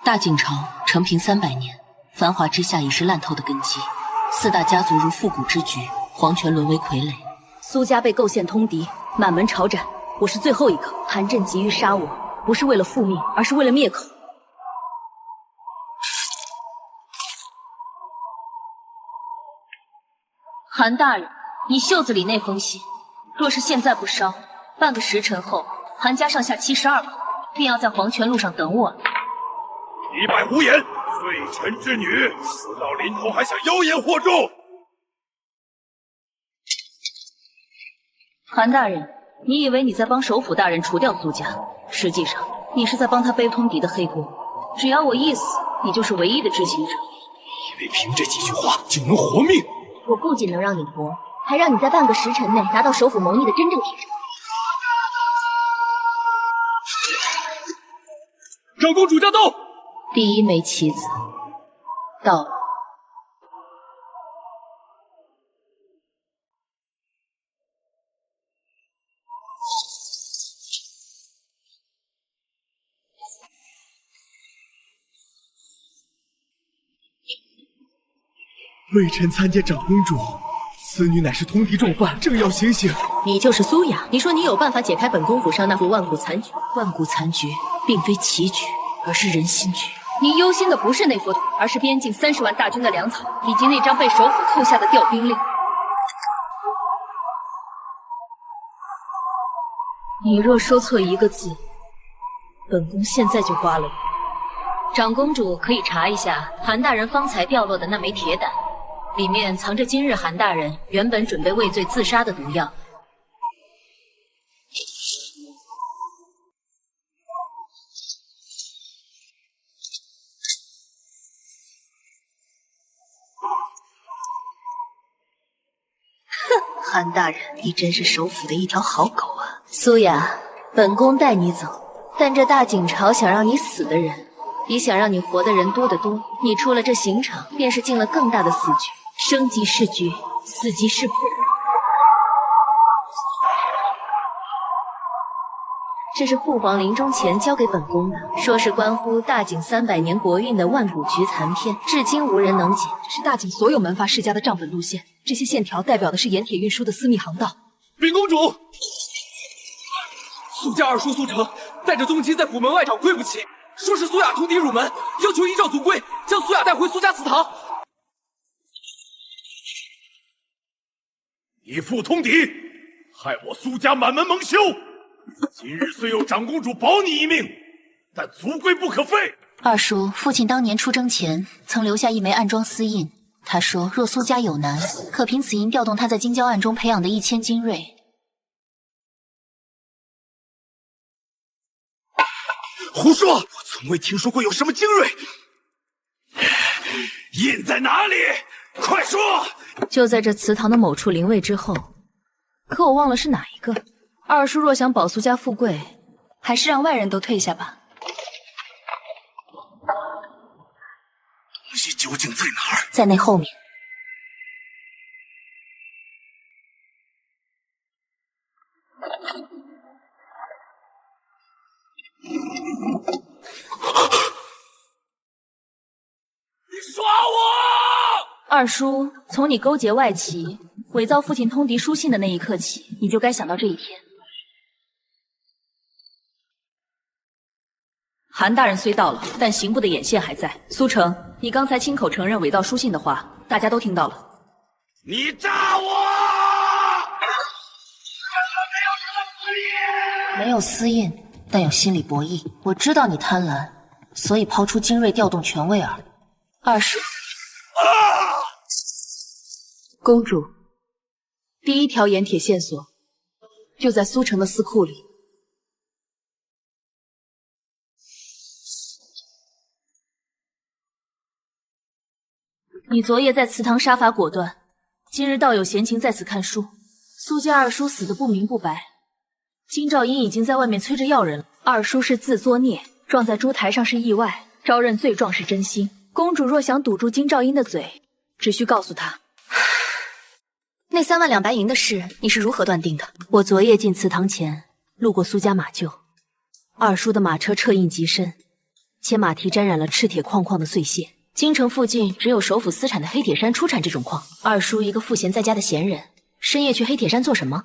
大景朝承平300年，繁华之下已是烂透的根基。4大家族如复古之局，皇权沦为傀儡。苏家被构陷通敌，满门抄斩，我是最后一个。韩震急于杀我，不是为了复命，而是为了灭口。韩大人，你袖子里那封信，若是现在不烧，半个时辰后，韩家上下72口便要在黄泉路上等我了。一败无言，罪臣之女，死到临头还想妖言惑众。韩大人，你以为你在帮首府大人除掉苏家，实际上你是在帮他背通敌的黑锅。只要我一死，你就是唯一的知情者。以为凭这几句话就能活命？我不仅能让你活，还让你在半个时辰内拿到首府谋逆的真正铁证。长公主驾到！第一枚棋子到了。微臣参见长公主，此女乃是通敌重犯，正要行刑。你就是苏雅，你说你有办法解开本宫府上那副万古残局？万古残局并非棋局，而是人心局。你忧心的不是那幅图，而是边境30万大军的粮草，以及那张被首府扣下的调兵令。你若说错一个字，本宫现在就刮了你。长公主可以查一下韩大人方才掉落的那枚铁胆，里面藏着今日韩大人原本准备畏罪自杀的毒药。韩大人，你真是首府的一条好狗啊！苏雅，本宫带你走，但这大景朝想让你死的人，比想让你活的人多得多。你出了这刑场，便是进了更大的死局。生即是局，死即是卜。这是父皇临终前交给本宫的，说是关乎大景300年国运的万古局残片，至今无人能解。这是大景所有门阀世家的账本路线，这些线条代表的是盐铁运输的私密航道。禀公主，苏家二叔苏成带着宗亲在府门外找跪不起，说是苏雅通敌入门，要求依照祖规将苏雅带回苏家祠堂。以父通敌，害我苏家满门蒙羞。今日虽有长公主保你一命，但族规不可废。二叔，父亲当年出征前曾留下一枚暗装私印，他说若苏家有难，可凭此印调动他在京郊暗中培养的1000精锐。胡说！我从未听说过有什么精锐。印在哪里？快说！就在这祠堂的某处灵位之后，可我忘了是哪一个。二叔若想保苏家富贵，还是让外人都退下吧。东西究竟在哪儿？在那后面。你耍我！二叔，从你勾结外戚，伪造父亲通敌书信的那一刻起，你就该想到这一天。韩大人虽到了，但刑部的眼线还在。苏成，你刚才亲口承认伪造书信的话，大家都听到了。你诈我！没有私印，但有心理博弈。我知道你贪婪，所以抛出精锐调动权位耳。二叔，公主，第一条盐铁线索就在苏城的司库里。你昨夜在祠堂杀伐果断，今日倒有闲情在此看书。苏家二叔死得不明不白，金兆英已经在外面催着要人了。二叔是自作孽，撞在珠台上是意外，招认罪状是真心。公主若想堵住金兆英的嘴，只需告诉他，那3万2白银的事，你是如何断定的？我昨夜进祠堂前，路过苏家马厩，二叔的马车车印极深，且马蹄沾染了赤铁矿的碎屑。京城附近只有首府私产的黑铁山出产这种矿。二叔一个赋闲在家的闲人，深夜去黑铁山做什么？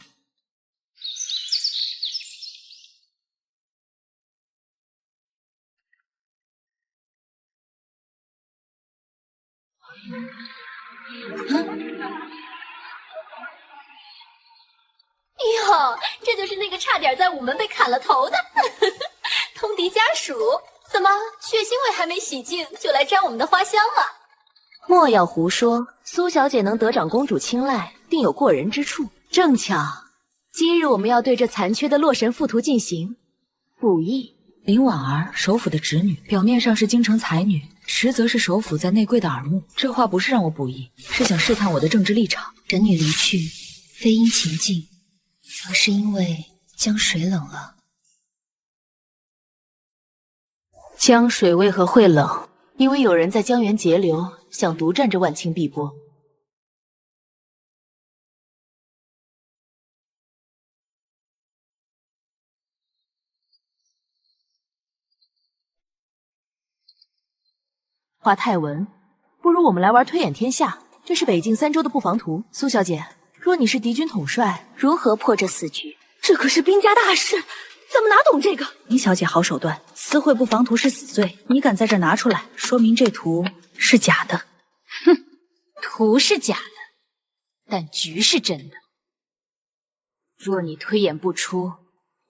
哟，这就是那个差点在午门被砍了头的通敌家属。怎么血腥味还没洗净，就来沾我们的花香了？莫要胡说，苏小姐能得长公主青睐，定有过人之处。正巧，今日我们要对这残缺的洛神副图进行补益。林婉儿，首府的侄女，表面上是京城才女，实则是首府在内贵的耳目。这话不是让我补益，是想试探我的政治立场。神女离去，非因情境，而是因为江水冷了。江水为何会冷？因为有人在江源截流，想独占这万顷碧波。华泰文，不如我们来玩推演天下。这是北境3州的布防图。苏小姐，若你是敌军统帅，如何破这死局？这可是兵家大事，怎么哪懂这个？林小姐好手段，私会布防图是死罪，你敢在这拿出来，说明这图是假的。哼，图是假的，但局是真的。若你推演不出，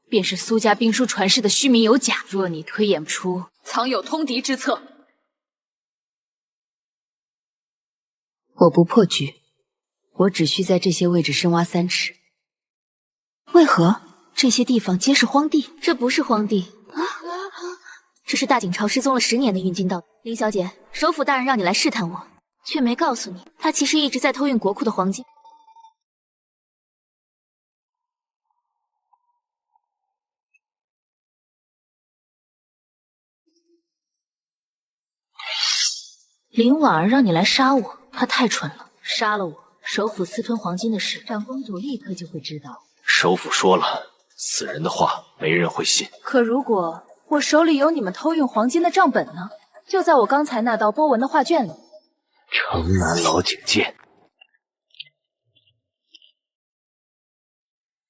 便是苏家兵书传世的虚名有假；若你推演不出，藏有通敌之策。我不破局，我只需在这些位置深挖3尺。为何？这些地方皆是荒地。这不是荒地啊，这是大景朝失踪了10年的运金道。林小姐，首府大人让你来试探我，却没告诉你，他其实一直在偷运国库的黄金。林婉儿让你来杀我，她太蠢了。杀了我，首府私吞黄金的事，长公主立刻就会知道。首府说了，死人的话没人会信。可如果我手里有你们偷运黄金的账本呢？就在我刚才那道波纹的画卷里。城南老井见。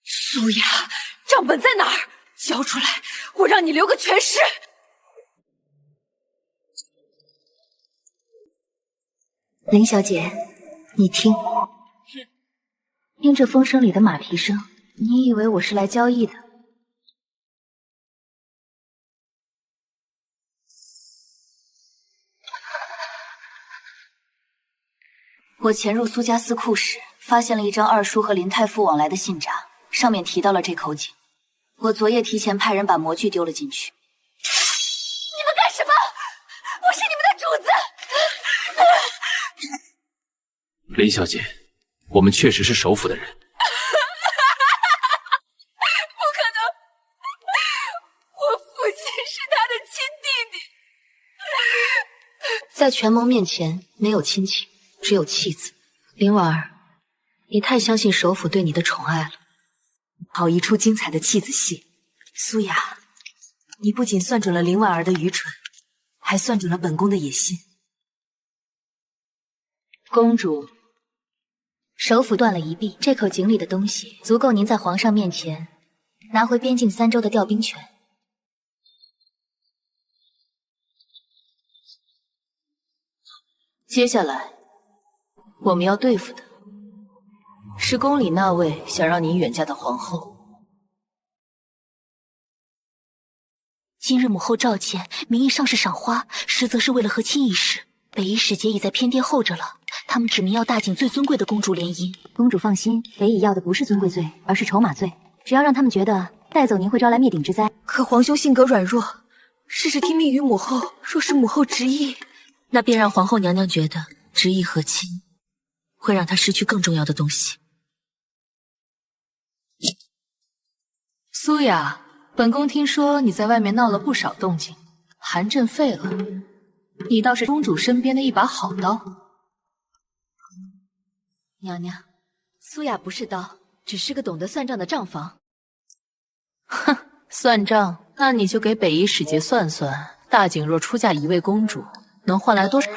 苏雅，账本在哪儿？交出来，我让你留个全尸。林小姐，你听，听这风声里的马蹄声，你以为我是来交易的？我潜入苏家司库时，发现了一张二叔和林太傅往来的信札，上面提到了这口井。我昨夜提前派人把模具丢了进去。你们干什么？我是你们的主子。林小姐，我们确实是首府的人。不可能，我父亲是他的亲弟弟。在权谋面前，没有亲情，只有弃子。林婉儿，你太相信首府对你的宠爱了，好一出精彩的弃子戏。苏雅，你不仅算准了林婉儿的愚蠢，还算准了本宫的野心。公主。首府断了一臂，这口井里的东西足够您在皇上面前拿回边境3州的调兵权。接下来我们要对付的是宫里那位想让您远嫁的皇后。今日母后召见，名义上是赏花，实则是为了和亲一事。北夷使节已在偏殿候着了，他们指明要大景最尊贵的公主联姻。公主放心，北夷要的不是尊贵罪，而是筹码罪。只要让他们觉得带走您会招来灭顶之灾。可皇兄性格软弱，事事听命于母后，若是母后执意，那便让皇后娘娘觉得执意和亲会让她失去更重要的东西。苏雅，本宫听说你在外面闹了不少动静，韩阵废了，你倒是公主身边的一把好刀。娘娘，苏雅不是刀，只是个懂得算账的账房。哼，算账，那你就给北夷使节算算，大景若出嫁一位公主，能换来多少？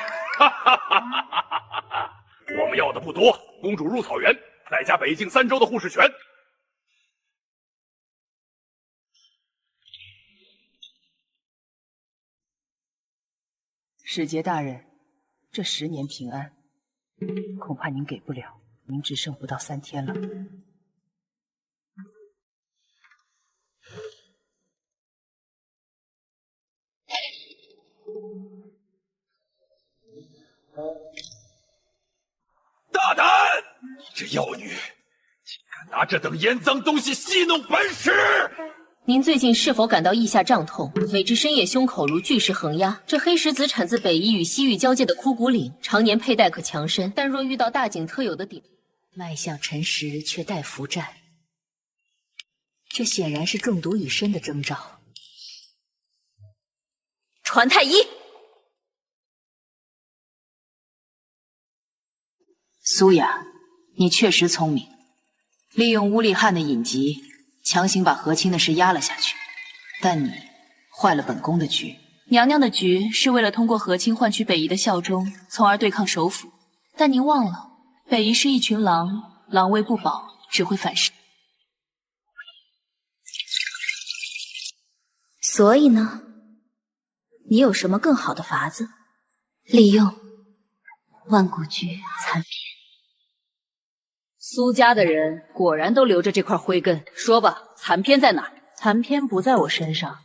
我们要的不多，公主入草原，再加北境3州的护士权。使节大人，这10年平安，恐怕您给不了，您只剩不到3天了。大胆！你这妖女，竟敢拿这等肮脏东西戏弄本使！您最近是否感到腋下胀痛，每至深夜胸口如巨石横压？这黑石子产自北夷与西域交界的枯骨岭，常年佩戴可强身，但若遇到大景特有的顶，脉象沉实却待服战，这显然是中毒已深的征兆。传太医。苏雅，你确实聪明，利用乌力汉的隐疾，强行把和亲的事压了下去。但你坏了本宫的局。娘娘的局是为了通过和亲换取北夷的效忠，从而对抗首府。但您忘了，北夷是一群狼，狼威不保，只会反噬。所以呢，你有什么更好的法子？利用万古局残篇。苏家的人果然都留着这块灰根，说吧，残篇在哪？残篇不在我身上，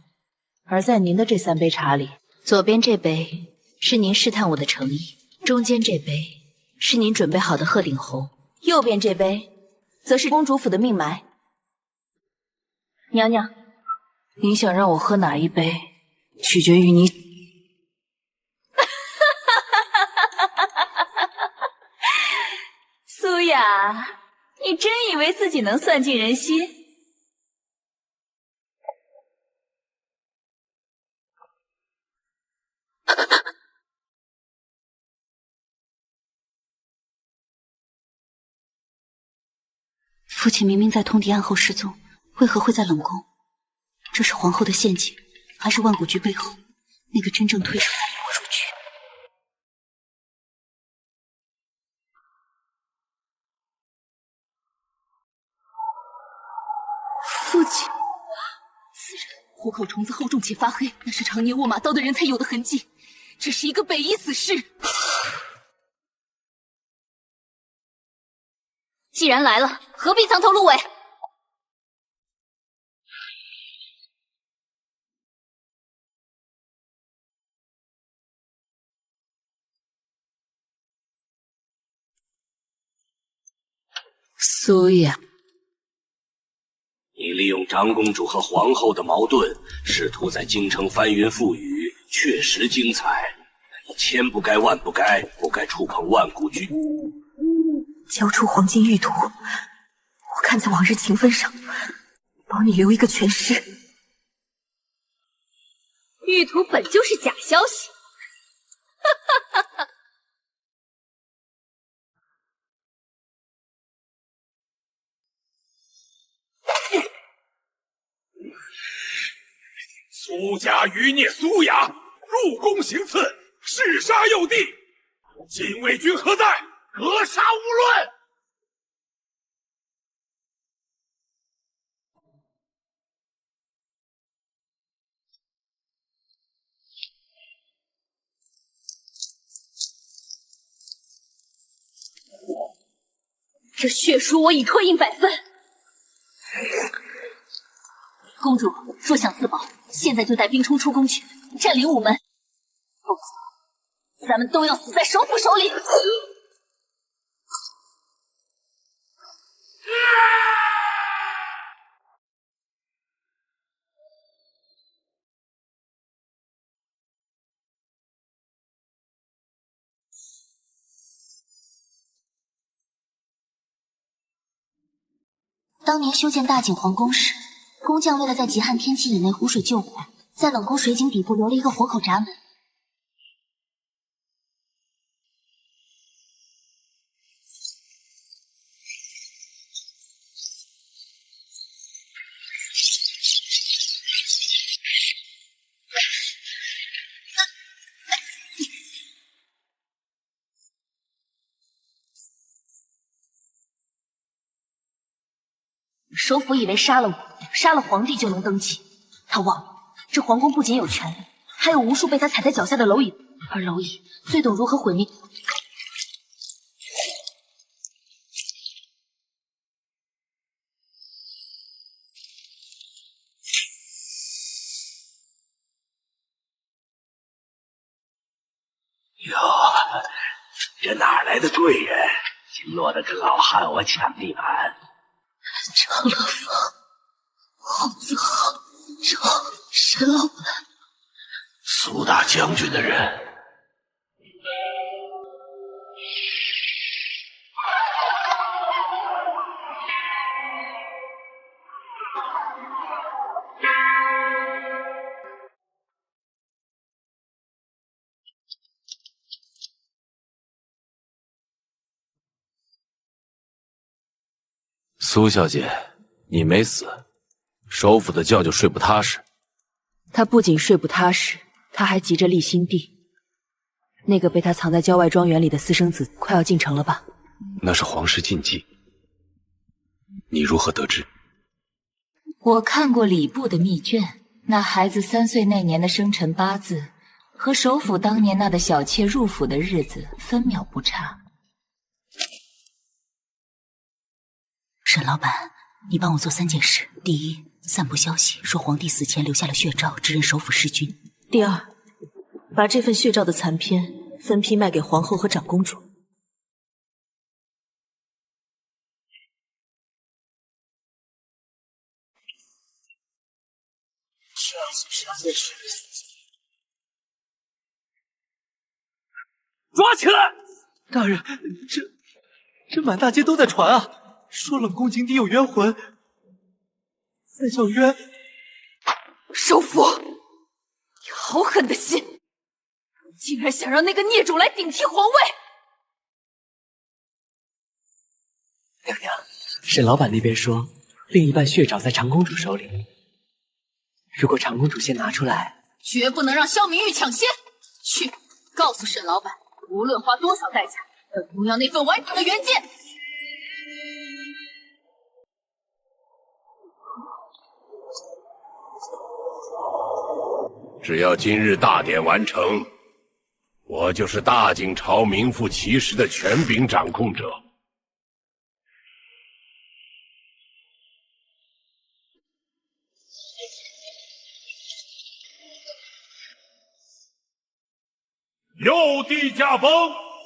而在您的这3杯茶里。左边这杯是您试探我的诚意，中间这杯是您准备好的鹤顶红，右边这杯则是公主府的命脉。娘娘，你想让我喝哪一杯，取决于你。苏雅，你真以为自己能算尽人心？父亲明明在通敌案后失踪，为何会在冷宫？这是皇后的陷阱，还是万古局背后那个真正推手在引我入局？父亲，此人虎口虫子厚重且发黑，那是常年握马刀的人才有的痕迹。这是一个北夷死士。既然来了，何必藏头露尾？苏雅，你利用长公主和皇后的矛盾，试图在京城翻云覆雨，确实精彩。但你千不该万不该，不该触碰万古局。交出黄金玉图，我看在往日情分上，保你留一个全尸。玉图本就是假消息。苏家余孽苏雅入宫行刺，弑杀幼帝，禁卫军何在？格杀勿论！这血书我已拓印100份。公主若想自保，现在就带兵冲出宫去，占领午门，否则咱们都要死在首府手里。当年修建大景皇宫时，工匠为了在极旱天气以内湖水救火，在冷宫水井底部留了一个活口闸门。首府以为杀了我，杀了皇帝就能登基，他忘了这皇宫不仅有权力，还有无数被他踩在脚下的蝼蚁，而蝼蚁最懂如何毁灭。哟，这哪来的贵人？竟落得个老汉我抢地盘！长乐坊，好字号，找沈老板。苏大将军的人。苏小姐，你没死，首府的觉就睡不踏实。他不仅睡不踏实，他还急着立新帝。那个被他藏在郊外庄园里的私生子快要进城了吧？那是皇室禁忌，你如何得知？我看过礼部的密卷，那孩子3岁那年的生辰八字，和首府当年那的小妾入府的日子分秒不差。沈老板，你帮我做3件事：第一，散布消息说皇帝死前留下了血诏，指认首府弑君；第二，把这份血诏的残篇分批卖给皇后和长公主。抓起来！大人，这满大街都在传啊！说冷宫井底有冤魂，在叫冤。首府，你好狠的心，竟然想让那个孽种来顶替皇位！娘娘，沈老板那边说，另一半血诏在长公主手里，如果长公主先拿出来，绝不能让萧明玉抢先。去，告诉沈老板，无论花多少代价，本宫要那份完整的原件。只要今日大典完成，我就是大景朝名副其实的权柄掌控者。右帝驾崩，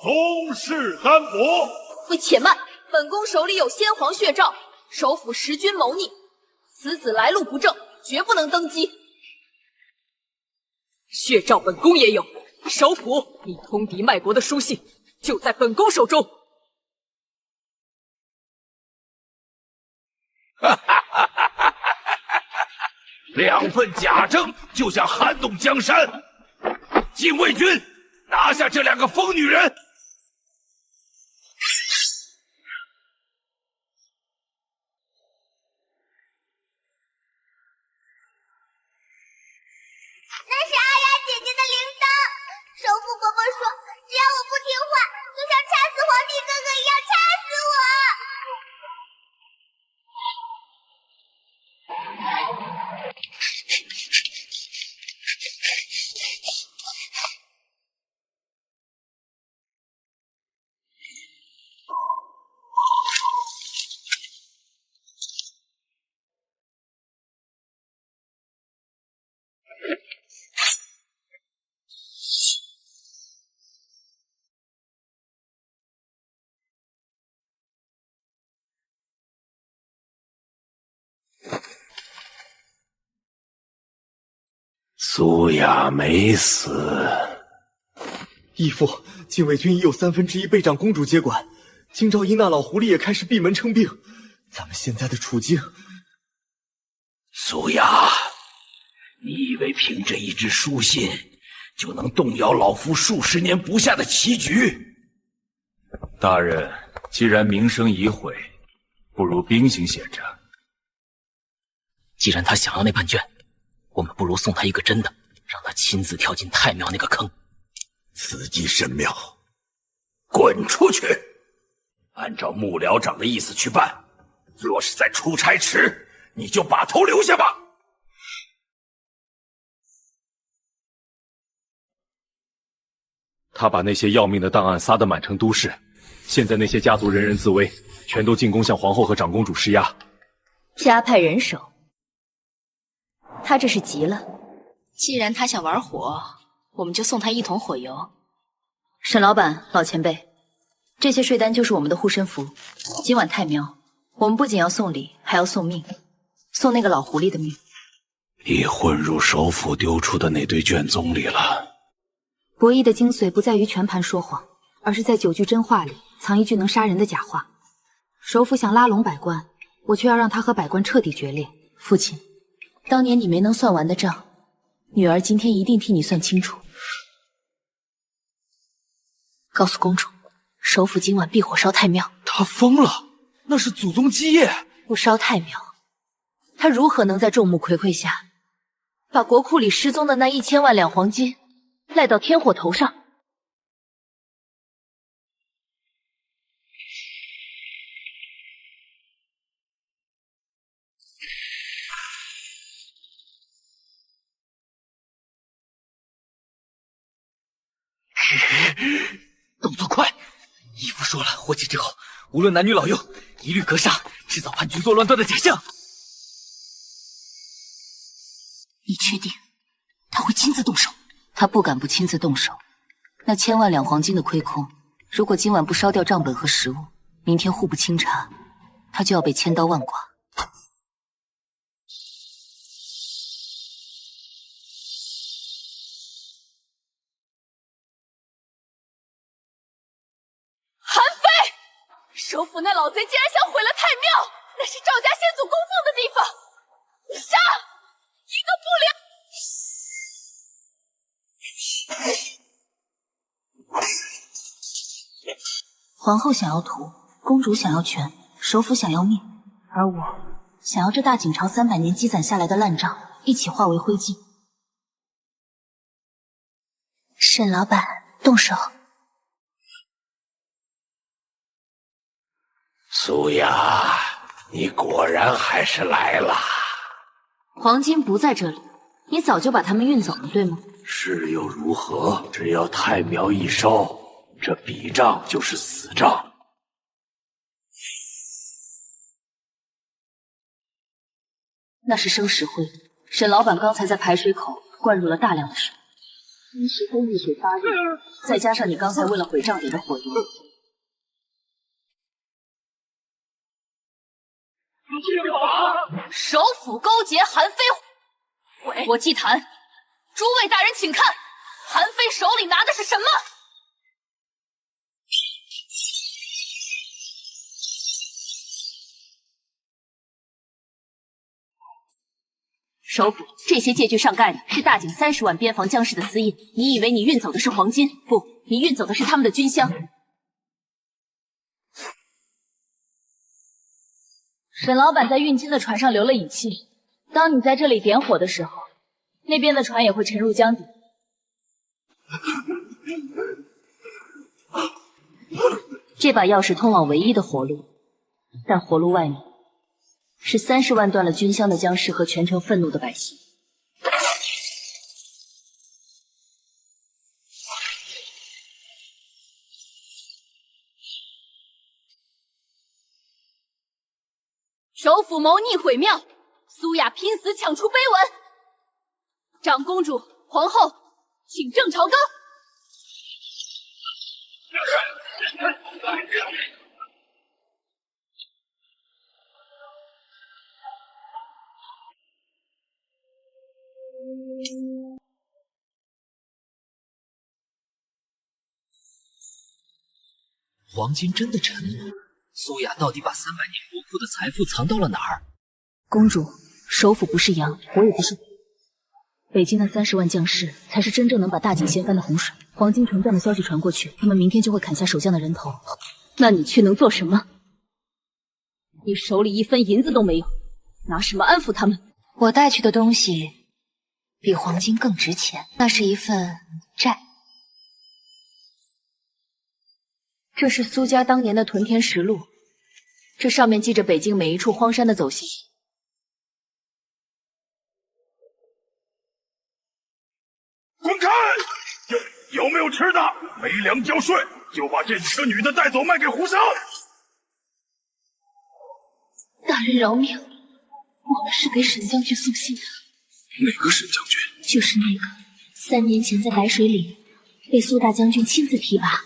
宗室单薄。喂，且慢！本宫手里有先皇血诏，首府弑君谋逆，此子来路不正，绝不能登基。血诏本宫也有，首府你通敌卖国的书信就在本宫手中。2份假证就想撼动江山，禁卫军拿下这2个疯女人！那是阿雅姐姐的铃铛。首府伯伯说，只要我不听话，就像掐死皇帝哥哥一样掐死我。苏雅没死。义父，禁卫军已有1/3被长公主接管，京兆尹那老狐狸也开始闭门称病，咱们现在的处境……苏雅，你以为凭这一纸书信就能动摇老夫数十年不下的棋局？大人，既然名声已毁，不如兵行险着。既然他想要那半卷，我们不如送他一个真的，让他亲自跳进太庙那个坑。此计甚妙，滚出去！按照幕僚长的意思去办，若是再出差池，你就把头留下吧。他把那些要命的档案撒得满城都市，现在那些家族人人自危，全都进宫向皇后和长公主施压，加派人手。他这是急了。既然他想玩火，我们就送他一桶火油。沈老板，老前辈，这些税单就是我们的护身符。今晚太庙，我们不仅要送礼，还要送命，送那个老狐狸的命。已混入首府丢出的那堆卷宗里了。博弈的精髓不在于全盘说谎，而是在9句真话里藏一句能杀人的假话。首府想拉拢百官，我却要让他和百官彻底决裂。父亲，当年你没能算完的账，女儿今天一定替你算清楚。告诉公主，首府今晚必火烧太庙。他疯了，那是祖宗基业。不烧太庙，他如何能在众目睽睽下把国库里失踪的那1000万两黄金赖到天火头上？动作快！义父说了，火起之后，无论男女老幼，一律格杀，制造叛军作乱端的假象。你确定他会亲自动手？他不敢不亲自动手。那1000万两黄金的亏空，如果今晚不烧掉账本和实物，明天户部清查，他就要被千刀万剐。首府那老贼竟然想毁了太庙，那是赵家先祖供奉的地方，杀！一个不留。皇后想要土，公主想要权，首府想要命，而我想要这大景朝300年积攒下来的烂账一起化为灰烬。沈老板，动手！苏雅，你果然还是来了。黄金不在这里，你早就把它们运走了，对吗？是又如何？只要太庙一烧，这笔账就是死账。那是生石灰，沈老板刚才在排水口灌入了大量的水，生石灰遇水发热，再加上你刚才为了毁账点的火油。首府勾结韩非，我祭坛，诸位大人请看，韩非手里拿的是什么？首府，这些借据上盖的是大井30万边防将士的私印，你以为你运走的是黄金？不，你运走的是他们的军饷。沈老板在运金的船上留了引气，当你在这里点火的时候，那边的船也会沉入江底。这把钥匙通往唯一的活路，但活路外面是30万断了军饷的僵尸和全城愤怒的百姓。首府谋逆毁庙，苏雅拼死抢出碑文。长公主、皇后，请正朝纲。黄金真的沉了？苏雅到底把300年国库的财富藏到了哪儿？公主，首府不是羊，我也不是虎。北京的30万将士才是真正能把大井掀翻的洪水。黄金城战的消息传过去，他们明天就会砍下守将的人头。那你去能做什么？你手里1分银子都没有，拿什么安抚他们？我带去的东西比黄金更值钱，那是一份债。这是苏家当年的屯田实录，这上面记着北京每一处荒山的走向。滚开！有没有吃的？没粮交税，就把这几个女的带走卖给胡商。大人饶命，我们是给沈将军送信的。哪个沈将军？就是那个3年前在白水岭被苏大将军亲自提拔，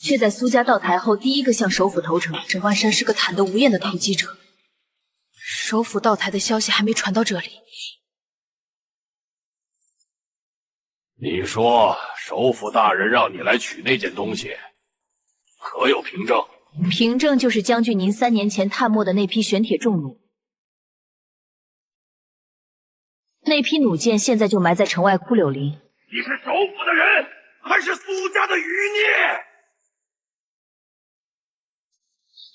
却在苏家倒台后第一个向首府投诚。沈万山是个坦得无厌的投机者。首府倒台的消息还没传到这里。你说首府大人让你来取那件东西，可有凭证？凭证就是将军您3年前探没的那批玄铁重弩。那批弩箭现在就埋在城外枯柳林。你是首府的人，还是苏家的余孽？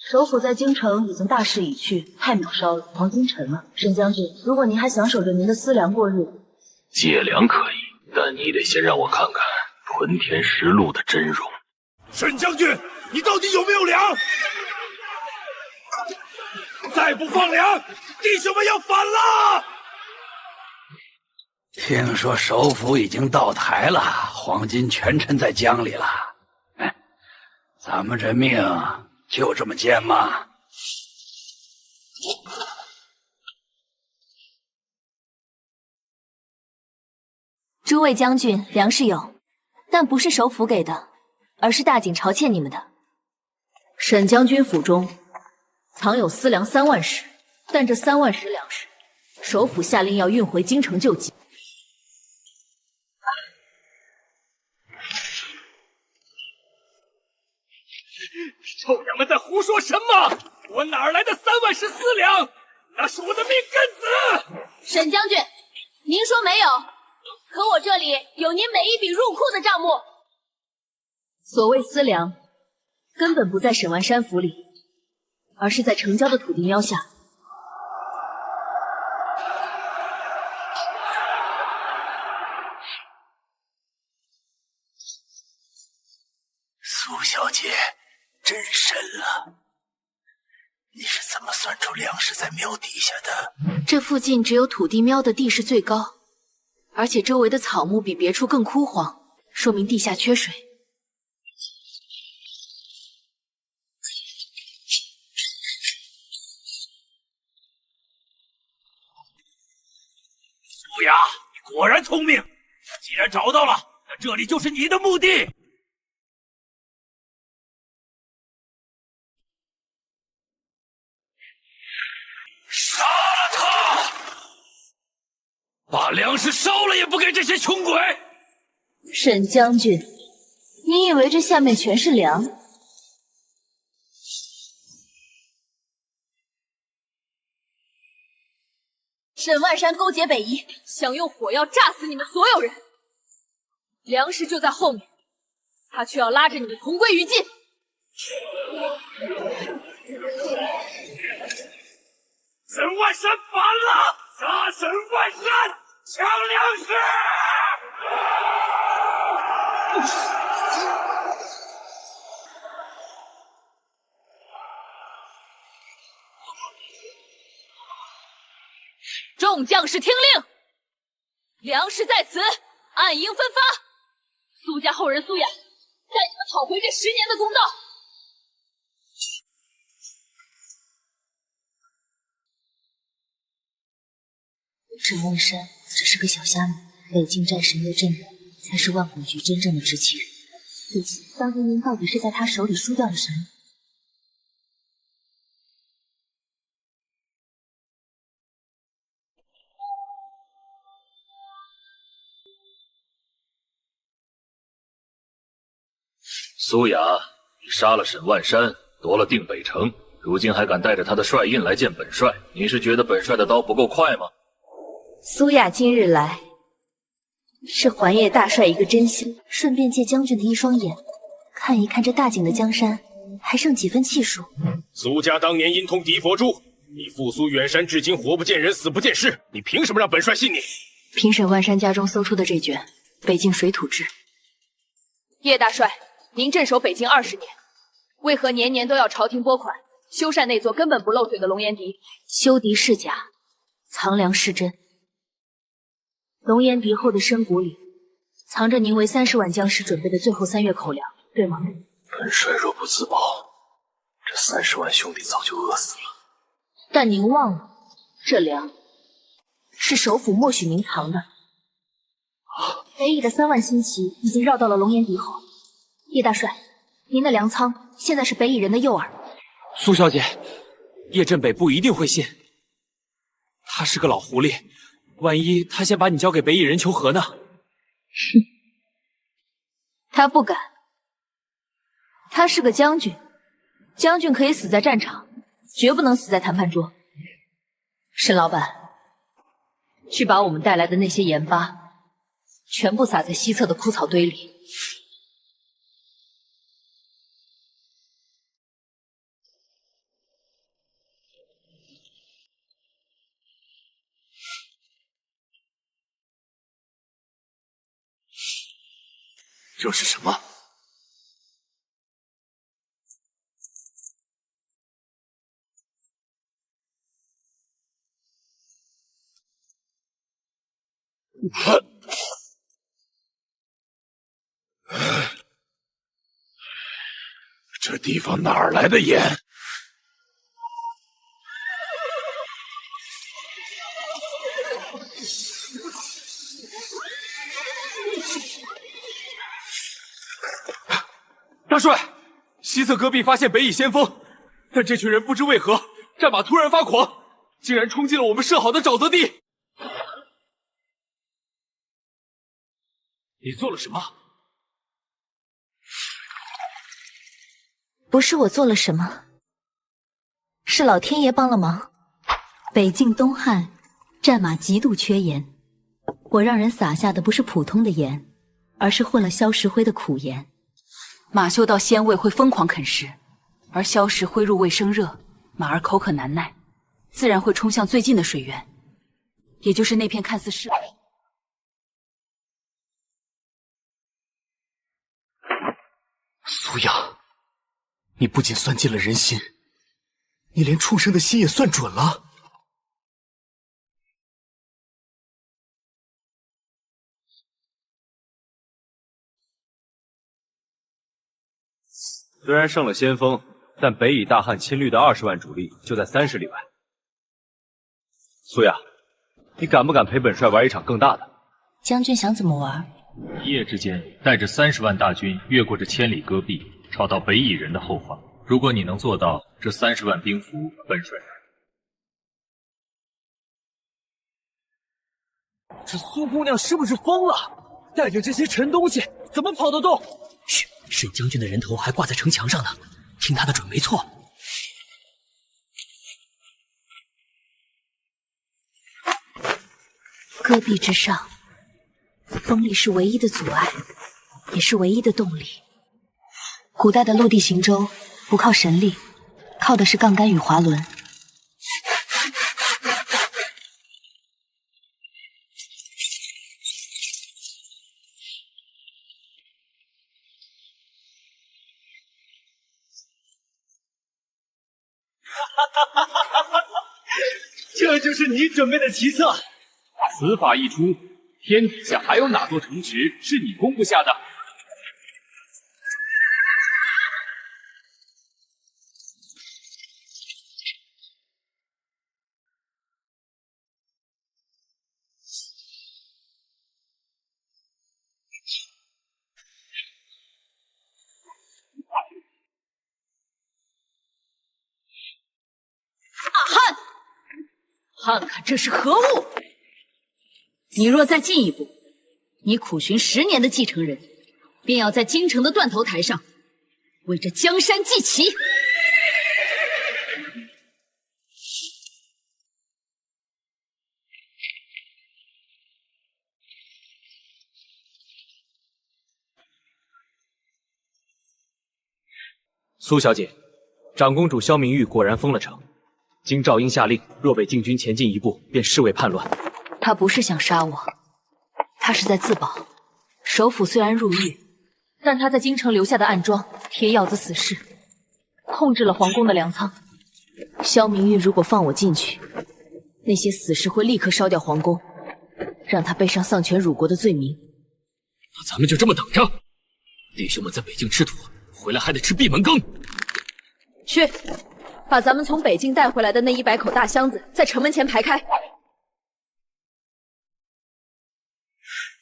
首府在京城已经大势已去，太渺烧了，黄金沉了。沈将军，如果您还想守着您的私粮过日子，借粮可以，但你得先让我看看屯田实录的真容。沈将军，你到底有没有粮？再不放粮，弟兄们要反了！听说首府已经倒台了，黄金全沉在江里了。咱们这命就这么贱吗？诸位将军，粮食有，但不是首府给的，而是大景朝欠你们的。沈将军府中藏有私粮3万石，但这3万石粮食，首府下令要运回京城救济。臭娘们在胡说什么？我哪来的3万石私粮？那是我的命根子！沈将军，您说没有，可我这里有您每一笔入库的账目。所谓私粮，根本不在沈万山府里，而是在城郊的土地喵下。苏小姐真神了，你是怎么算出粮食在庙底下的？这附近只有土地喵的地势最高，而且周围的草木比别处更枯黄，说明地下缺水。苏雅，你果然聪明。既然找到了，那这里就是你的墓地。杀了他！把粮食烧了也不给这些穷鬼！沈将军，你以为这下面全是粮？沈万山勾结北夷，想用火药炸死你们所有人。粮食就在后面，他却要拉着你们同归于尽。沈万山反了！杀沈万山，抢粮食！众将士听令，粮食在此，按营分发。苏家后人苏雅，带你们讨回这10年的公道。沈万山只是个小虾米，北境战神岳镇人才是万古局真正的执旗人。可惜当年您到底是在他手里输掉了什么？苏雅，你杀了沈万山，夺了定北城，如今还敢带着他的帅印来见本帅，你是觉得本帅的刀不够快吗？苏雅今日来，是还叶大帅一个真相，顺便借将军的一双眼，看一看这大景的江山还剩几分气数。苏家当年阴通敌佛珠，你复苏远山，至今活不见人，死不见尸，你凭什么让本帅信你？凭沈万山家中搜出的这卷《北境水土志》。叶大帅，您镇守北境20年，为何年年都要朝廷拨款修缮那座根本不漏水的龙岩笛。修笛是假，藏粮是真。龙岩笛后的深谷里，藏着您为30万将士准备的最后3月口粮，对吗？本帅若不自保，这30万兄弟早就饿死了。但您忘了，这粮是首府默许您藏的。北乙的3万新骑已经绕到了龙岩笛后。叶大帅，您的粮仓现在是北乙人的诱饵。苏小姐，叶振北不一定会信，他是个老狐狸，万一他先把你交给北乙人求和呢？哼，他不敢。他是个将军，将军可以死在战场，绝不能死在谈判桌。沈老板，去把我们带来的那些盐巴全部撒在西侧的枯草堆里。这是什么？这地方哪儿来的盐？大帅，西侧戈壁发现北乙先锋，但这群人不知为何战马突然发狂，竟然冲进了我们设好的沼泽地。你做了什么？不是我做了什么，是老天爷帮了忙。北境东汉，战马极度缺盐，我让人撒下的不是普通的盐，而是混了硝石灰的苦盐。马嗅到鲜味会疯狂啃食，而硝石灰入胃生热，马儿口渴难耐，自然会冲向最近的水源，也就是那片看似是。苏雅，你不仅算尽了人心，你连畜生的心也算准了。虽然胜了先锋，但北乙大汉亲率的20万主力就在30里外。苏雅，你敢不敢陪本帅玩一场更大的？将军想怎么玩？一夜之间带着30万大军越过这千里戈壁，抄到北乙人的后方。如果你能做到，这30万兵符，本帅。这苏姑娘是不是疯了？带着这些沉东西，怎么跑得动？嘘，沈将军的人头还挂在城墙上呢，听他的准没错。戈壁之上，风力是唯一的阻碍，也是唯一的动力。古代的陆地行舟不靠神力，靠的是杠杆与滑轮。这就是你准备的奇策。此法一出，天底下还有哪座城池是你攻不下的？看看这是何物！你若再进一步，你苦寻10年的继承人，便要在京城的断头台上为这江山祭旗。苏小姐，长公主萧明玉果然封了城。经赵英下令，若北禁军前进一步，便视为叛乱。他不是想杀我，他是在自保。首府虽然入狱，但他在京城留下的暗桩铁咬子死士，控制了皇宫的粮仓。萧明玉如果放我进去，那些死士会立刻烧掉皇宫，让他背上丧权辱国的罪名。那咱们就这么等着，弟兄们在北境吃土，回来还得吃闭门羹。去，把咱们从北境带回来的那100口大箱子在城门前排开。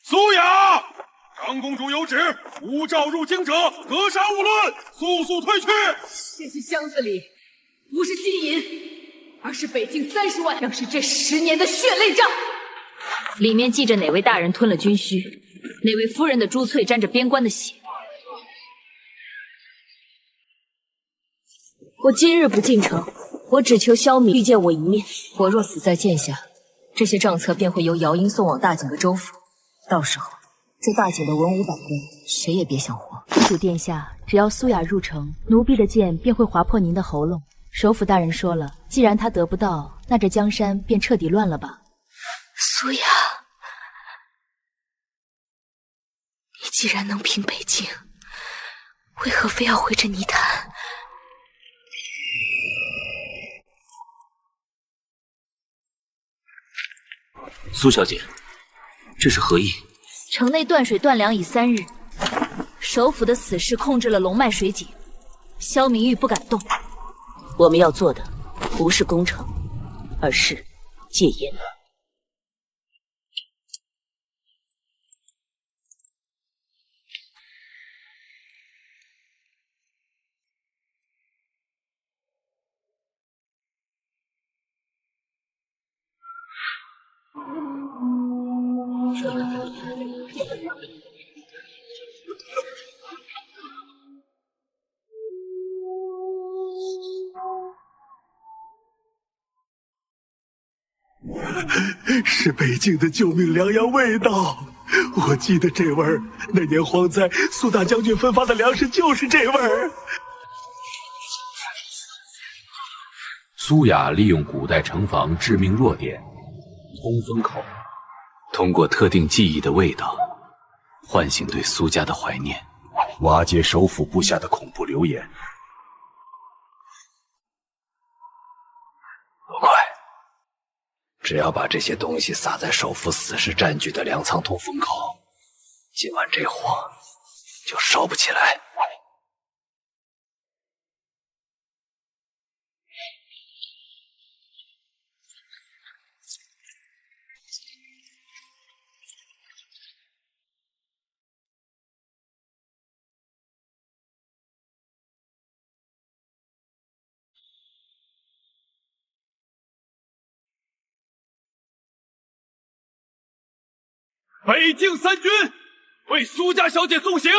苏雅，长公主有旨，无诏入京者格杀勿论，速速退去。这些箱子里不是金银，而是北境30万将士这10年的血泪账。里面记着哪位大人吞了军需，哪位夫人的珠翠沾着边关的血。我今日不进城，我只求萧敏遇见我一面。我若死在剑下，这些账册便会由姚英送往大景的州府。到时候，这大景的文武百官，谁也别想活。公主殿下，只要苏雅入城，奴婢的剑便会划破您的喉咙。首府大人说了，既然他得不到，那这江山便彻底乱了吧。苏雅，你既然能平北境，为何非要回这泥潭？苏小姐，这是何意？城内断水断粮已3日，首府的死士控制了龙脉水井，萧明玉不敢动。我们要做的不是攻城，而是戒烟。是北境的救命良药味道，我记得这味儿。那年荒灾，苏大将军分发的粮食就是这味儿。苏雅利用古代城防致命弱点通风口，通过特定记忆的味道，唤醒对苏家的怀念，瓦解首府布下的恐怖流言。不快，只要把这些东西撒在首府死士占据的粮仓通风口，今晚这火就烧不起来。北境3军为苏家小姐送行。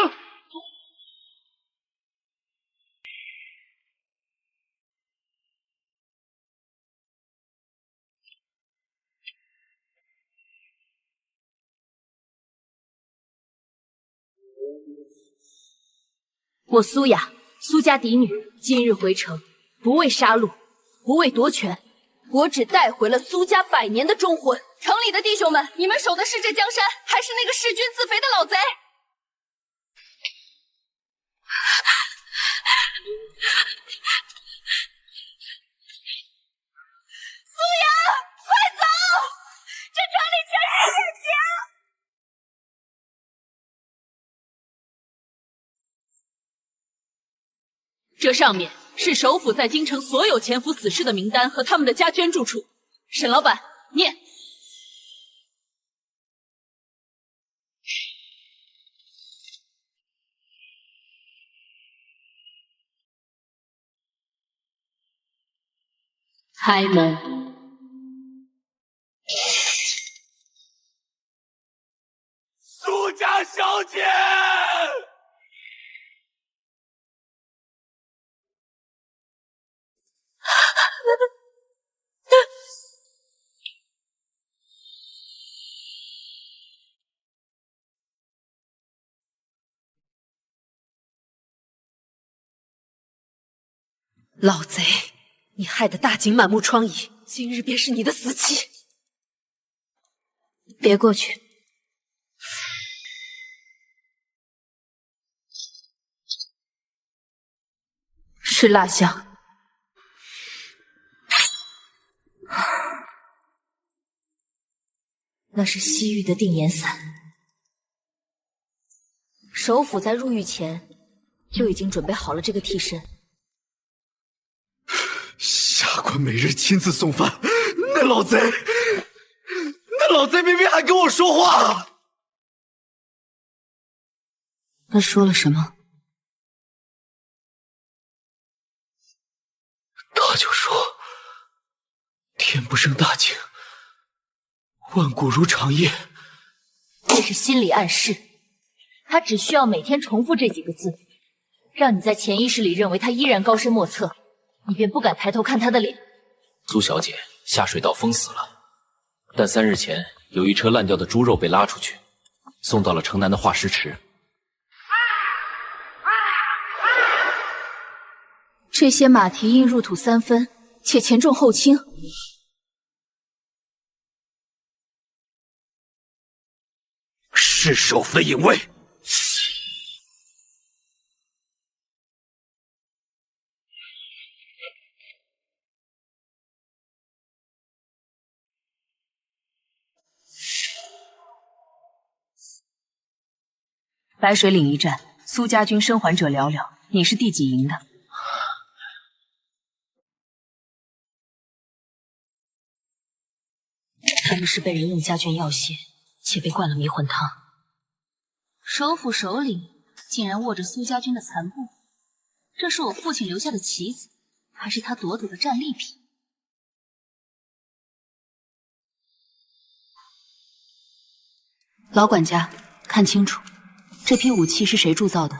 我苏雅，苏家嫡女，今日回城，不为杀戮，不为夺权，我只带回了苏家100年的忠魂。城里的弟兄们，你们守的是这江山，还是那个弑君自肥的老贼？苏雅，快走！这城里全是血腥！这上面是首府在京城所有潜伏死士的名单和他们的家眷住处。沈老板，念。开门。苏家小姐。老贼，你害得大景满目疮痍，今日便是你的死期。别过去。是蜡像。那是西域的定颜伞。首府在入狱前就已经准备好了这个替身。下官每日亲自送饭，那老贼明明还跟我说话。他说了什么？他就说天不生大景，万古如长夜。这是心理暗示，他只需要每天重复这几个字，让你在潜意识里认为他依然高深莫测，你便不敢抬头看他的脸。苏小姐下水道封死了，但3日前有一车烂掉的猪肉被拉出去，送到了城南的化尸池。这些马蹄印入土3分，且前重后轻。是首府的隐卫。白水岭一战，苏家军生还者寥寥，你是第几营的？他们是被人用家眷要挟，且被灌了迷魂汤。首府首领竟然握着苏家军的残部，这是我父亲留下的棋子，还是他夺走的战利品？老管家，看清楚，这批武器是谁铸造的？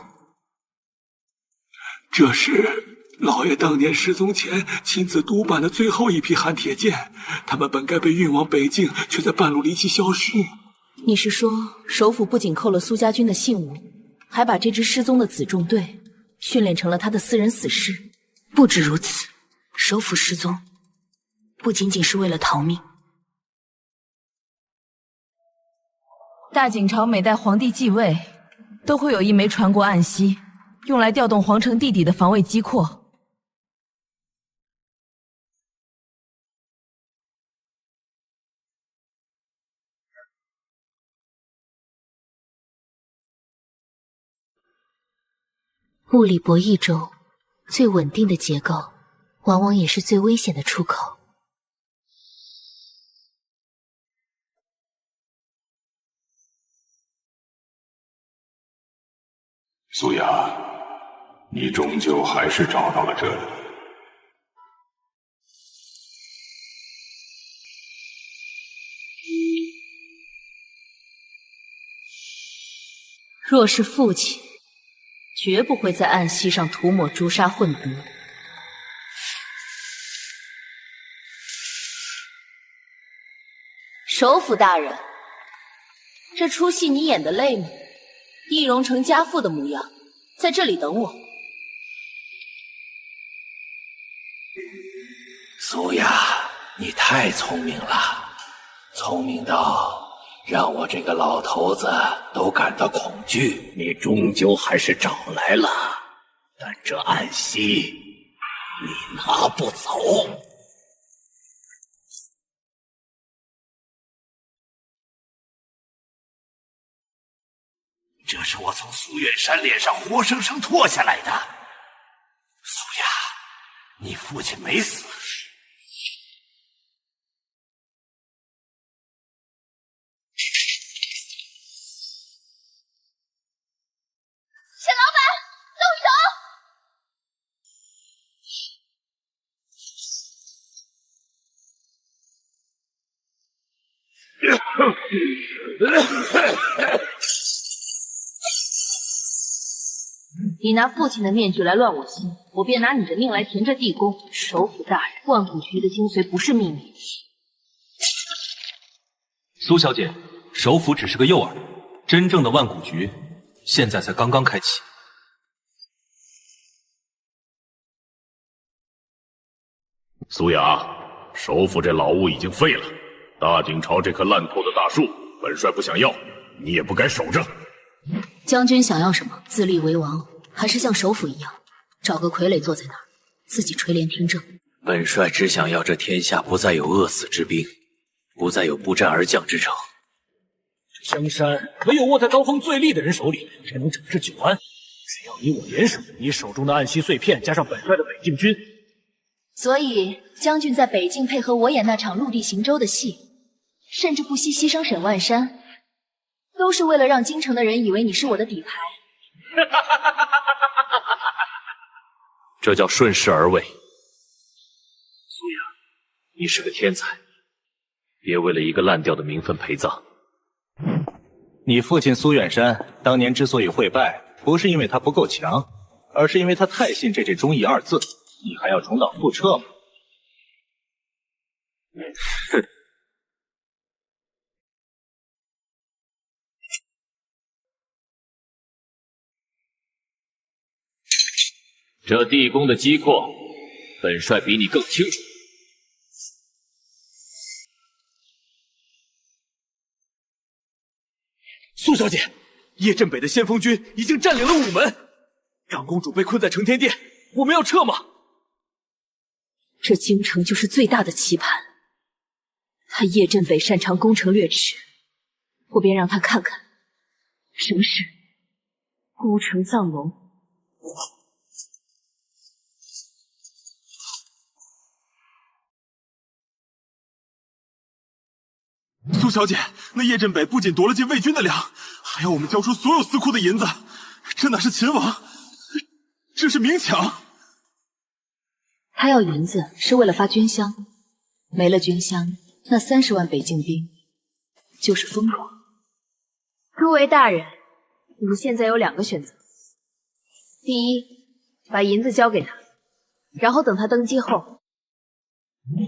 这是老爷当年失踪前亲自督办的最后一批寒铁剑，他们本该被运往北境，却在半路离奇消失。你是说，首府不仅扣了苏家军的信物，还把这支失踪的辎重队训练成了他的私人死士？不止如此，首府失踪不仅仅是为了逃命。大景朝每代皇帝继位，都会有一枚传国暗息，用来调动皇城地底的防卫机括。物理博弈中，最稳定的结构，往往也是最危险的出口。苏雅，你终究还是找到了这里。若是父亲，绝不会在暗息上涂抹朱砂混德。首府大人，这出戏你演得累吗？易容成家父的模样，在这里等我。苏雅，你太聪明了，聪明到让我这个老头子都感到恐惧。你终究还是找来了，但这暗息你拿不走。这是我从苏远山脸上活生生脱下来的。苏雅，你父亲没死。沈老板，动手！你拿父亲的面具来乱我心，我便拿你的命来填这地宫。首府大人，万古局的精髓不是秘密。苏小姐，首府只是个诱饵，真正的万古局现在才刚刚开启。苏雅，首府这老屋已经废了，大景朝这棵烂透的大树，本帅不想要，你也不该守着。将军想要什么？自立为王，还是像首府一样，找个傀儡坐在那儿，自己垂帘听政？本帅只想要这天下不再有饿死之兵，不再有不战而降之城。江山唯有握在刀锋最利的人手里，才能整治九安。只要你我联手，你手中的暗息碎片加上本帅的北境军，所以将军在北境配合我演那场陆地行舟的戏，甚至不惜牺牲沈万山，都是为了让京城的人以为你是我的底牌。这叫顺势而为。苏雅，你是个天才，别为了一个烂掉的名分陪葬。你父亲苏远山当年之所以会败，不是因为他不够强，而是因为他太信这忠义二字。你还要重蹈覆辙吗？哼！这地宫的机括，本帅比你更清楚。苏小姐，叶镇北的先锋军已经占领了午门，长公主被困在承天殿，我们要撤吗？这京城就是最大的棋盘，他叶镇北擅长攻城略池，我便让他看看什么是孤城藏龙。苏小姐，那叶镇北不仅夺了进魏军的粮，还要我们交出所有司库的银子，这哪是秦王，这是明抢。他要银子是为了发军饷，没了军饷，那30万北境兵就是疯狂。诸位大人，你们现在有2个选择：第一，把银子交给他，然后等他登基后，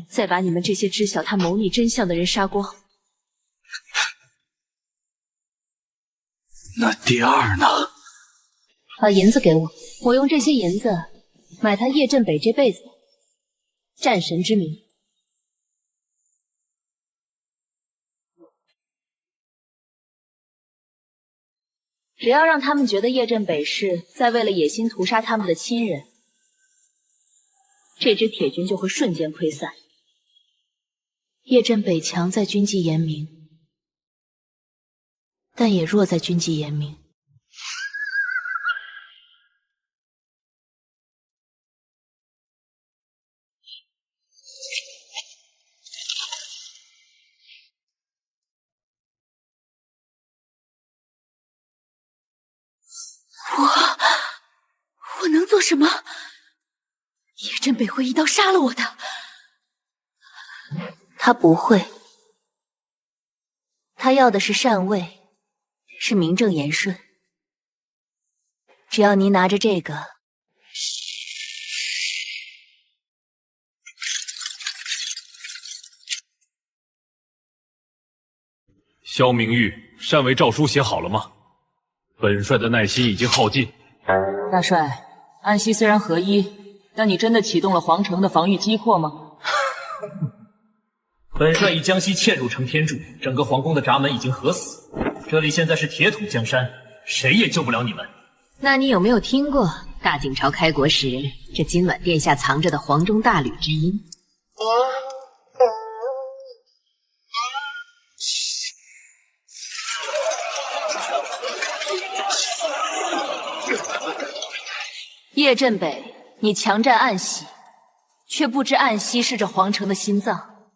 再把你们这些知晓他谋逆真相的人杀光。那第二呢？把银子给我，我用这些银子买他叶镇北这辈子战神之名。只要让他们觉得叶镇北是在为了野心屠杀他们的亲人，这支铁军就会瞬间溃散。叶镇北强在军纪严明，但也弱在军纪严明。我能做什么？叶镇北会一刀杀了我的。他不会，他要的是禅位，是名正言顺。只要你拿着这个，萧明玉，禅位诏书写好了吗？本帅的耐心已经耗尽。大帅，安西虽然合一，但你真的启动了皇城的防御机括吗？本帅以江西嵌入承天柱，整个皇宫的闸门已经合死，这里现在是铁土江山，谁也救不了你们。那你有没有听过大晋朝开国时，这金銮殿下藏着的黄钟大吕之音？叶镇北，你强占暗溪，却不知暗溪是这皇城的心脏。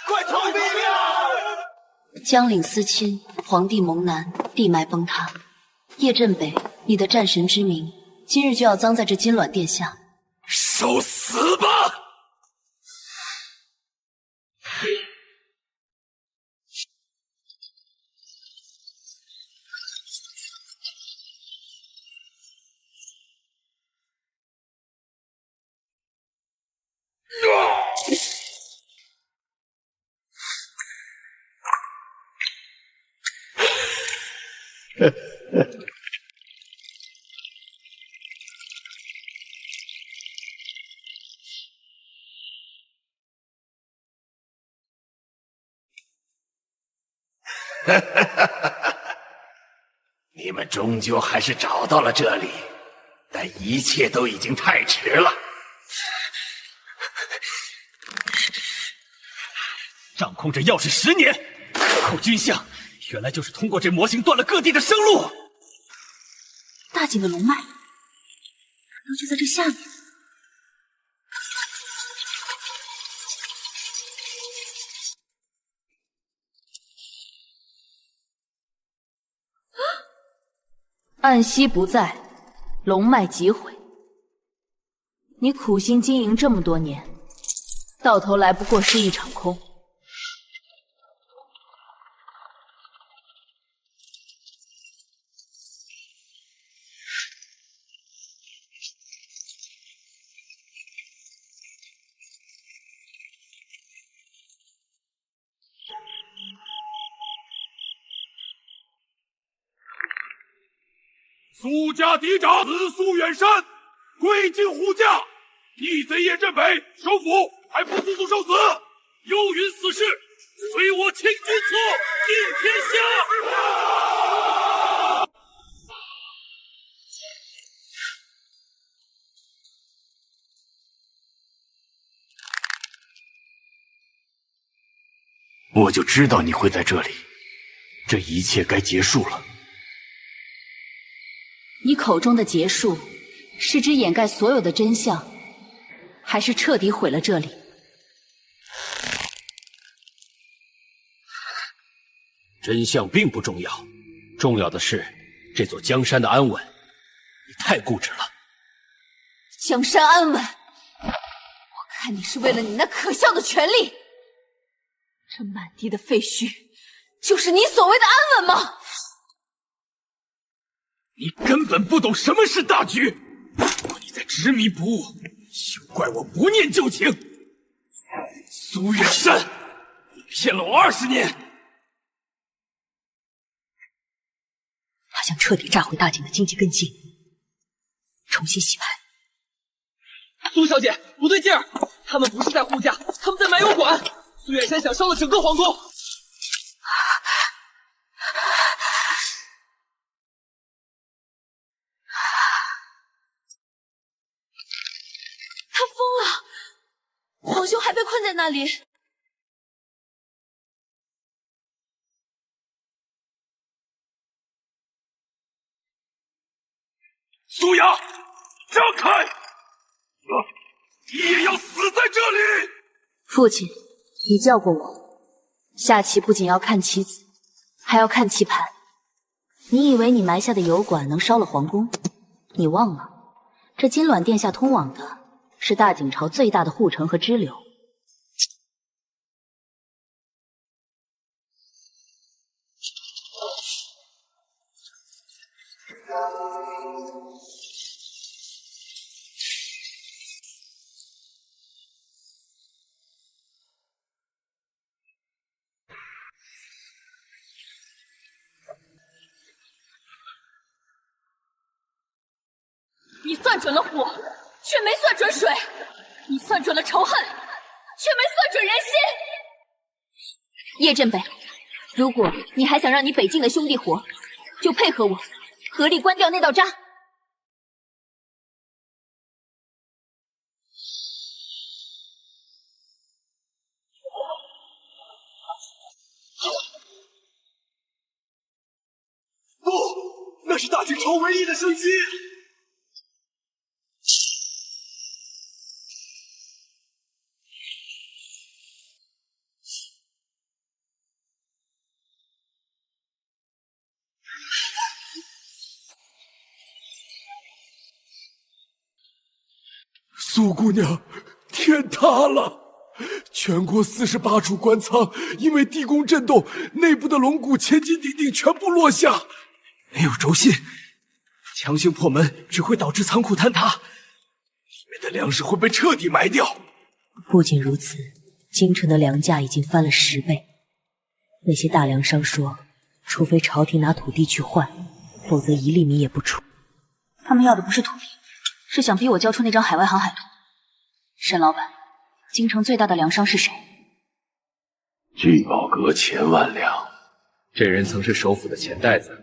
快逃命啊！江岭思亲，皇帝蒙难，地脉崩塌。叶镇北，你的战神之名，今日就要葬在这金銮殿下。受死吧！你们终究还是找到了这里，但一切都已经太迟了。掌控着钥匙10年，可口军相，原来就是通过这模型断了各地的生路。大景的龙脉，难道就在这下面？暗息不在，龙脉即毁。你苦心经营这么多年，到头来不过是一场空。苏家嫡长子苏远山跪尽护驾，逆贼叶振北首府还不速速受死！幽云死士，随我清君侧，定天下！我就知道你会在这里，这一切该结束了。你口中的结束，是指掩盖所有的真相，还是彻底毁了这里？真相并不重要，重要的是这座江山的安稳。你太固执了。江山安稳，我看你是为了你那可笑的权利。这满地的废墟，就是你所谓的安稳吗？你根本不懂什么是大局，你在执迷不悟，休怪我不念旧情。苏远山，你骗了我20年。他想彻底炸毁大景的经济根基，重新洗牌。苏小姐，不对劲儿，他们不是在护驾，他们在埋油管。苏远山想烧了整个皇宫。他疯了，皇兄还被困在那里。苏雅，让开！你也要死在这里！父亲，你叫过我，下棋不仅要看棋子，还要看棋盘。你以为你埋下的油管能烧了皇宫？你忘了，这金銮殿下通往的是大景朝最大的护城和支流。你算准了火，却没算准水；你算准了仇恨，却没算准人心。叶振北，如果你还想让你北境的兄弟活，就配合我，合力关掉那道闸。不，那是大景朝唯一的生机。苏姑娘，天塌了！全国48处官仓因为地宫震动，内部的龙骨千斤顶顶全部落下。没有轴心，强行破门只会导致仓库坍塌，里面的粮食会被彻底埋掉。不仅如此，京城的粮价已经翻了10倍。那些大粮商说，除非朝廷拿土地去换，否则1粒米也不出。他们要的不是土地，是想逼我交出那张海外航海图。沈老板，京城最大的粮商是谁？聚宝阁钱万两，这人曾是首府的钱袋子，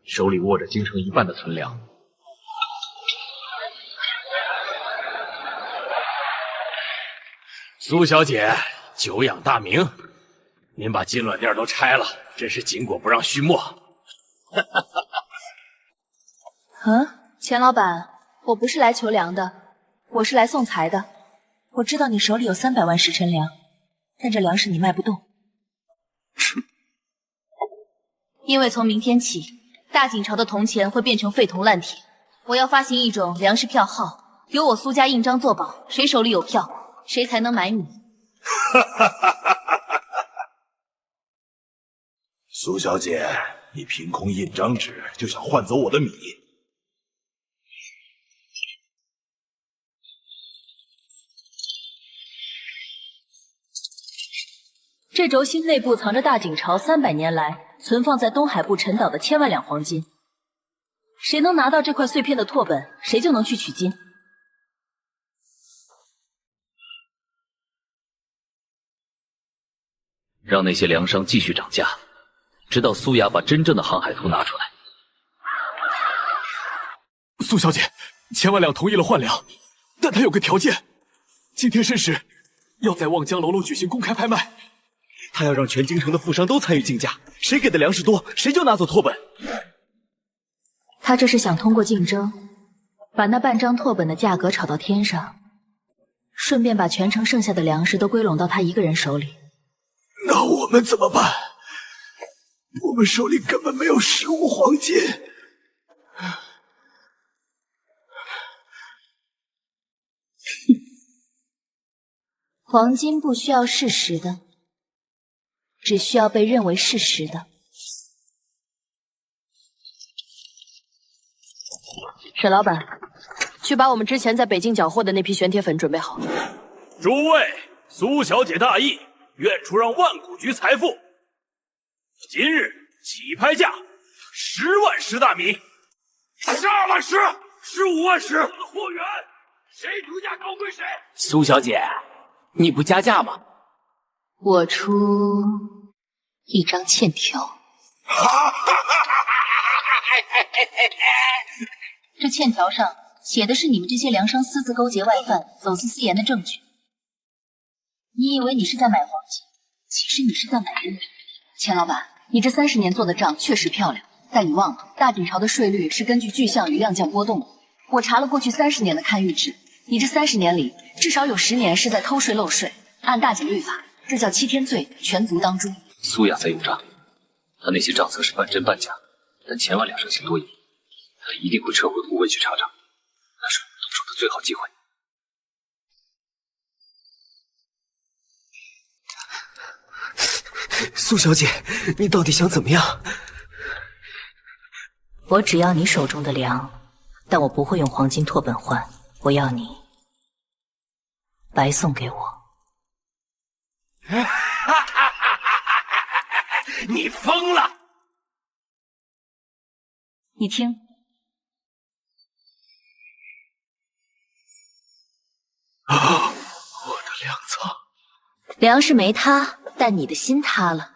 手里握着京城1半的存粮。苏小姐，久仰大名，您把金銮殿都拆了，真是巾帼不让须磨。钱老板，我不是来求粮的，我是来送财的。我知道你手里有300万时辰粮，但这粮食你卖不动。因为从明天起，大景朝的铜钱会变成废铜烂铁。我要发行一种粮食票号，由我苏家印章作保，谁手里有票，谁才能买米。苏小姐，你凭空印张纸就想换走我的米？这轴心内部藏着大景朝300年来存放在东海部陈岛的1000万两黄金。谁能拿到这块碎片的拓本，谁就能去取金。让那些粮商继续涨价，直到苏雅把真正的航海图拿出来。苏小姐，1000万两同意了换粮，但他有个条件，今天申时要在望江楼楼举行公开拍卖，他要让全京城的富商都参与竞价，谁给的粮食多，谁就拿走拓本。他这是想通过竞争，把那半张拓本的价格炒到天上，顺便把全城剩下的粮食都归拢到他一个人手里。那我们怎么办？我们手里根本没有15黄金。黄金不需要事实的，只需要被认为事实的。沈老板，去把我们之前在北京缴获的那批玄铁粉准备好。诸位，苏小姐大意，愿出让万古局财富。今日起拍价10万石大米，12万石，15万石。货源，谁出价高归谁。苏小姐，你不加价吗？我出一张欠条。这欠条上写的是你们这些粮商私自勾结外犯、走私私盐的证据。你以为你是在买黄金，其实你是在买人。钱老板，你这30年做的账确实漂亮，但你忘了，大景朝的税率是根据巨象与量降波动的。我查了过去30年的勘谕制，你这30年里至少有10年是在偷税漏税。按大景律法，这叫欺天罪，全族当诛。苏雅在有账，他那些账册是半真半假，但1000万两胜性多疑，他一定会撤回护卫去查账，那是我们动手的最好机会。苏小姐，你到底想怎么样？我只要你手中的粮，但我不会用黄金拓本换，我要你白送给我。你疯了！你听，我的粮仓，粮食没塌，但你的心塌了。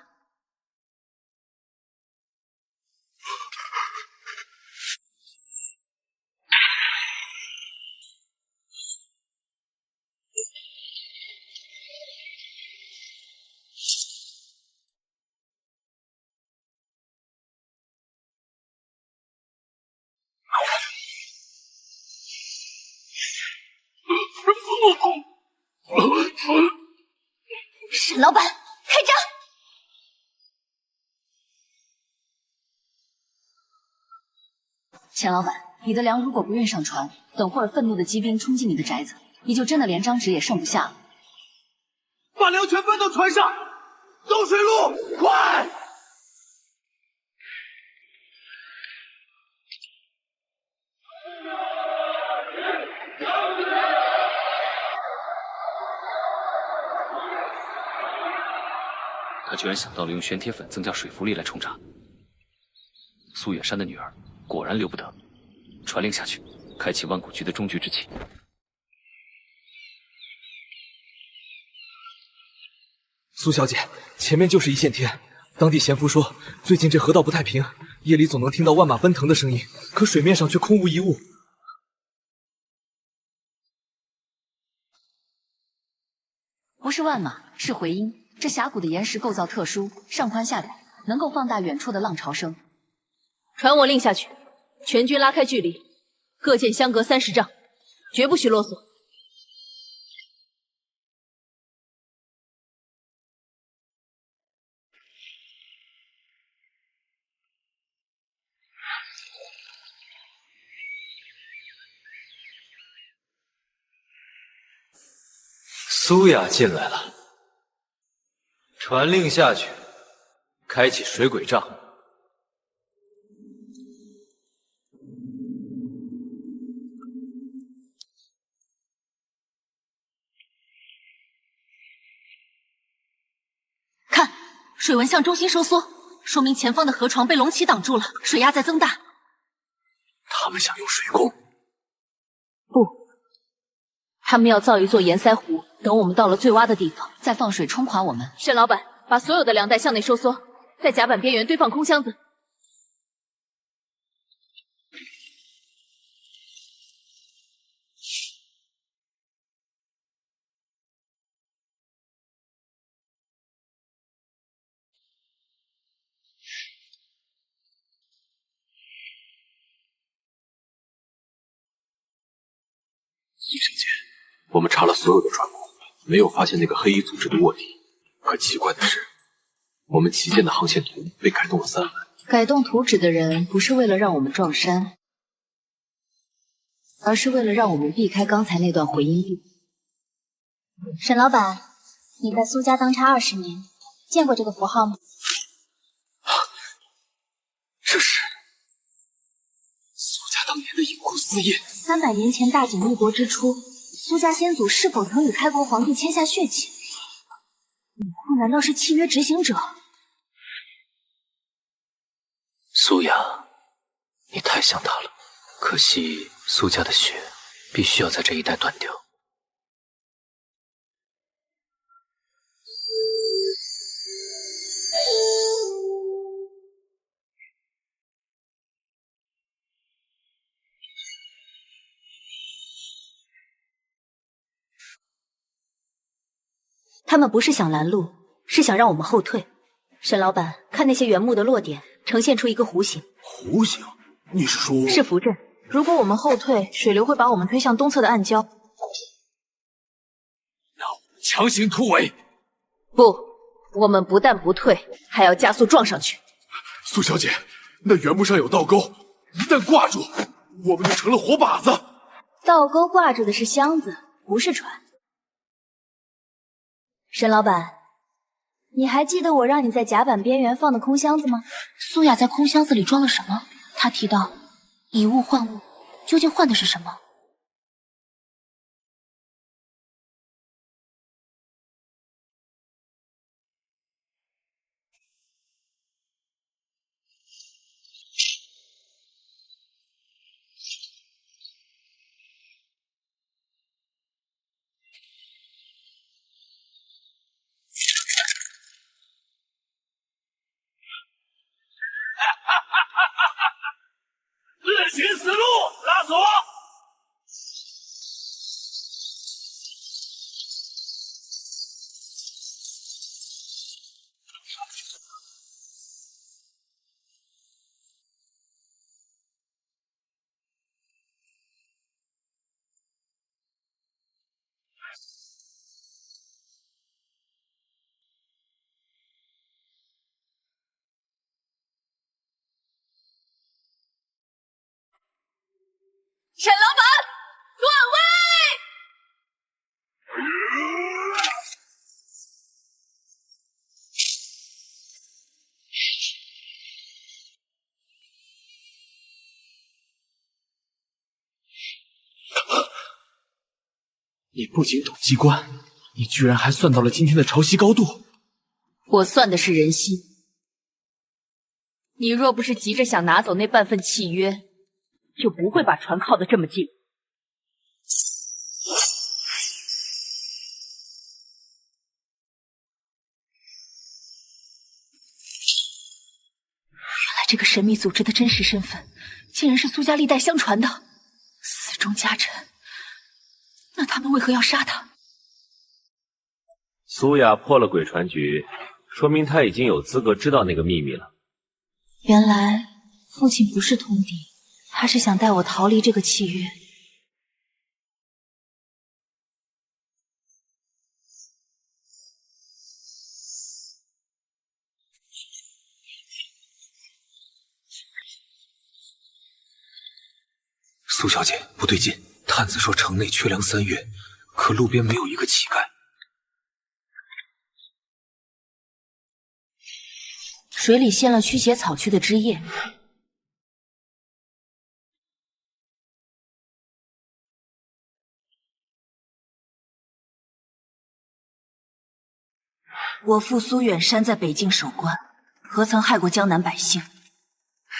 沈老板，开张！钱老板，你的粮如果不运上船，等会儿愤怒的骑兵冲进你的宅子，你就真的连张纸也剩不下了。把粮全搬到船上，走水路，快！他居然想到了用玄铁粉增加水浮力来冲闸。苏远山的女儿果然留不得，传令下去，开启万古局的终局之期。苏小姐，前面就是一线天。当地贤夫说，最近这河道不太平，夜里总能听到万马奔腾的声音，可水面上却空无一物。不是万马，是回音。这峡谷的岩石构造特殊，上宽下窄，能够放大远处的浪潮声。传我令下去，全军拉开距离，各舰相隔30丈，绝不许啰嗦。苏雅进来了，传令下去，开启水鬼杖。看，水纹向中心收缩，说明前方的河床被隆起挡住了，水压在增大。他们想用水攻？不，他们要造一座岩塞湖，等我们到了最洼的地方，再放水冲垮我们。沈老板，把所有的粮袋向内收缩，在甲板边缘堆放空箱子。苏小姐，我们查了所有的船库，没有发现那个黑衣组织的卧底。可奇怪的是，我们旗舰的航线图被改动了3番。改动图纸的人不是为了让我们撞山，而是为了让我们避开刚才那段回音壁。沈老板，你在苏家当差20年，见过这个符号吗？这是苏家当年的隐库私印。300年前大景立国之初，苏家先祖是否曾与开国皇帝签下血契？隐库难道是契约执行者？苏雅，你太像他了。可惜苏家的血必须要在这一代断掉。他们不是想拦路，是想让我们后退。沈老板，看那些原木的落点，呈现出一个弧形。弧形？你是说？是符阵。如果我们后退，水流会把我们推向东侧的暗礁。那我们强行突围？不，我们不但不退，还要加速撞上去。苏小姐，那原木上有倒钩，一旦挂住，我们就成了活靶子。倒钩挂住的是箱子，不是船。沈老板，你还记得我让你在甲板边缘放的空箱子吗？苏雅在空箱子里装了什么？她提到以物换物，究竟换的是什么？自寻死路，拉锁！沈老板，断位！你不仅懂机关，你居然还算到了今天的潮汐高度。我算的是人心。你若不是急着想拿走那半份契约，就不会把船靠得这么近。原来这个神秘组织的真实身份，竟然是苏家历代相传的死中家臣。那他们为何要杀他？苏雅破了鬼船局，说明他已经有资格知道那个秘密了。原来父亲不是通敌，他是想带我逃离这个契约。苏小姐，不对劲，探子说城内缺粮3月，可路边没有一个乞丐。水里陷了驱邪草去的汁液。我父苏远山在北境守关，何曾害过江南百姓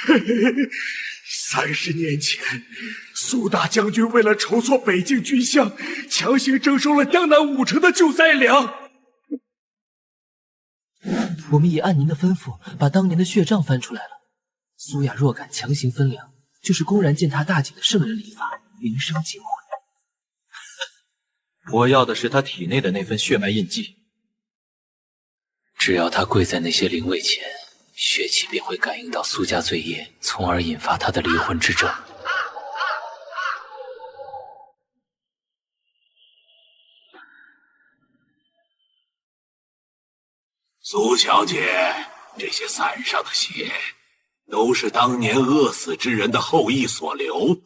？30年前，苏大将军为了筹措北境军饷，强行征收了江南5成的救灾粮。我们已按您的吩咐，把当年的血账翻出来了。苏雅若敢强行分粮，就是公然践踏大景的圣人礼法，名声尽毁。我要的是他体内的那份血脉印记。只要他跪在那些灵位前，血气便会感应到苏家罪业，从而引发他的离魂之症。苏小姐，这些伞上的血，都是当年饿死之人的后裔所留。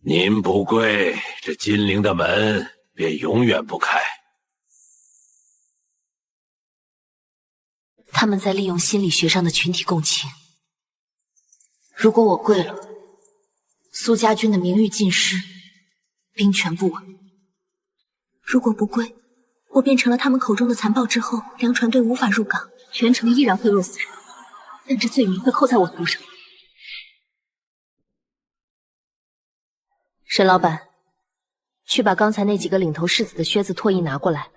您不跪，这金陵的门便永远不开。他们在利用心理学上的群体共情。如果我跪了，苏家军的名誉尽失，兵权不稳；如果不跪，我变成了他们口中的残暴之后，粮船队无法入港，全城依然会饿死人，但这罪名会扣在我头上。沈老板，去把刚才那几个领头世子的靴子唾液拿过来。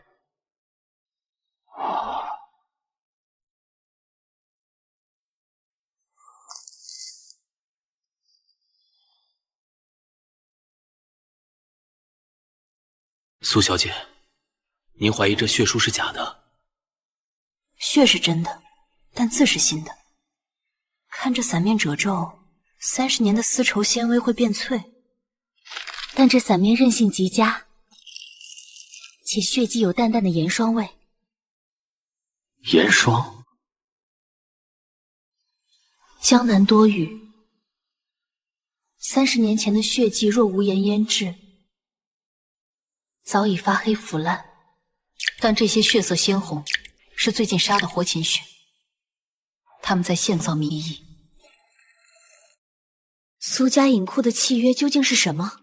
苏小姐，您怀疑这血书是假的？血是真的，但字是新的。看这伞面褶皱，30年的丝绸纤维会变脆，但这伞面韧性极佳，且血迹有淡淡的盐霜味。盐霜？江南多雨，30年前的血迹若无盐腌制，早已发黑腐烂，但这些血色鲜红，是最近杀的活禽血。他们在现造谜意。苏家隐库的契约究竟是什么？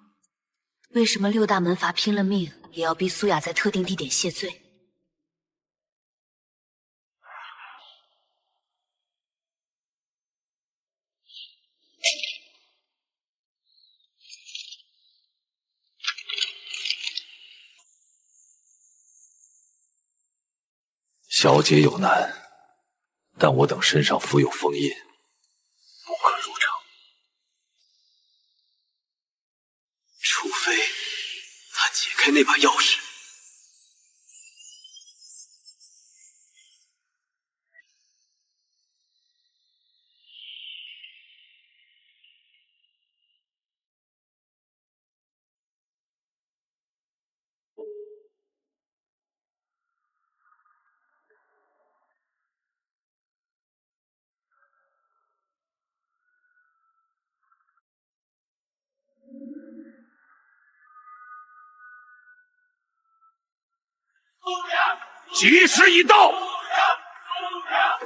为什么6大门阀拼了命也要逼苏雅在特定地点谢罪？小姐有难，但我等身上附有封印，不可入城。除非他解开那把钥匙。吉时已到，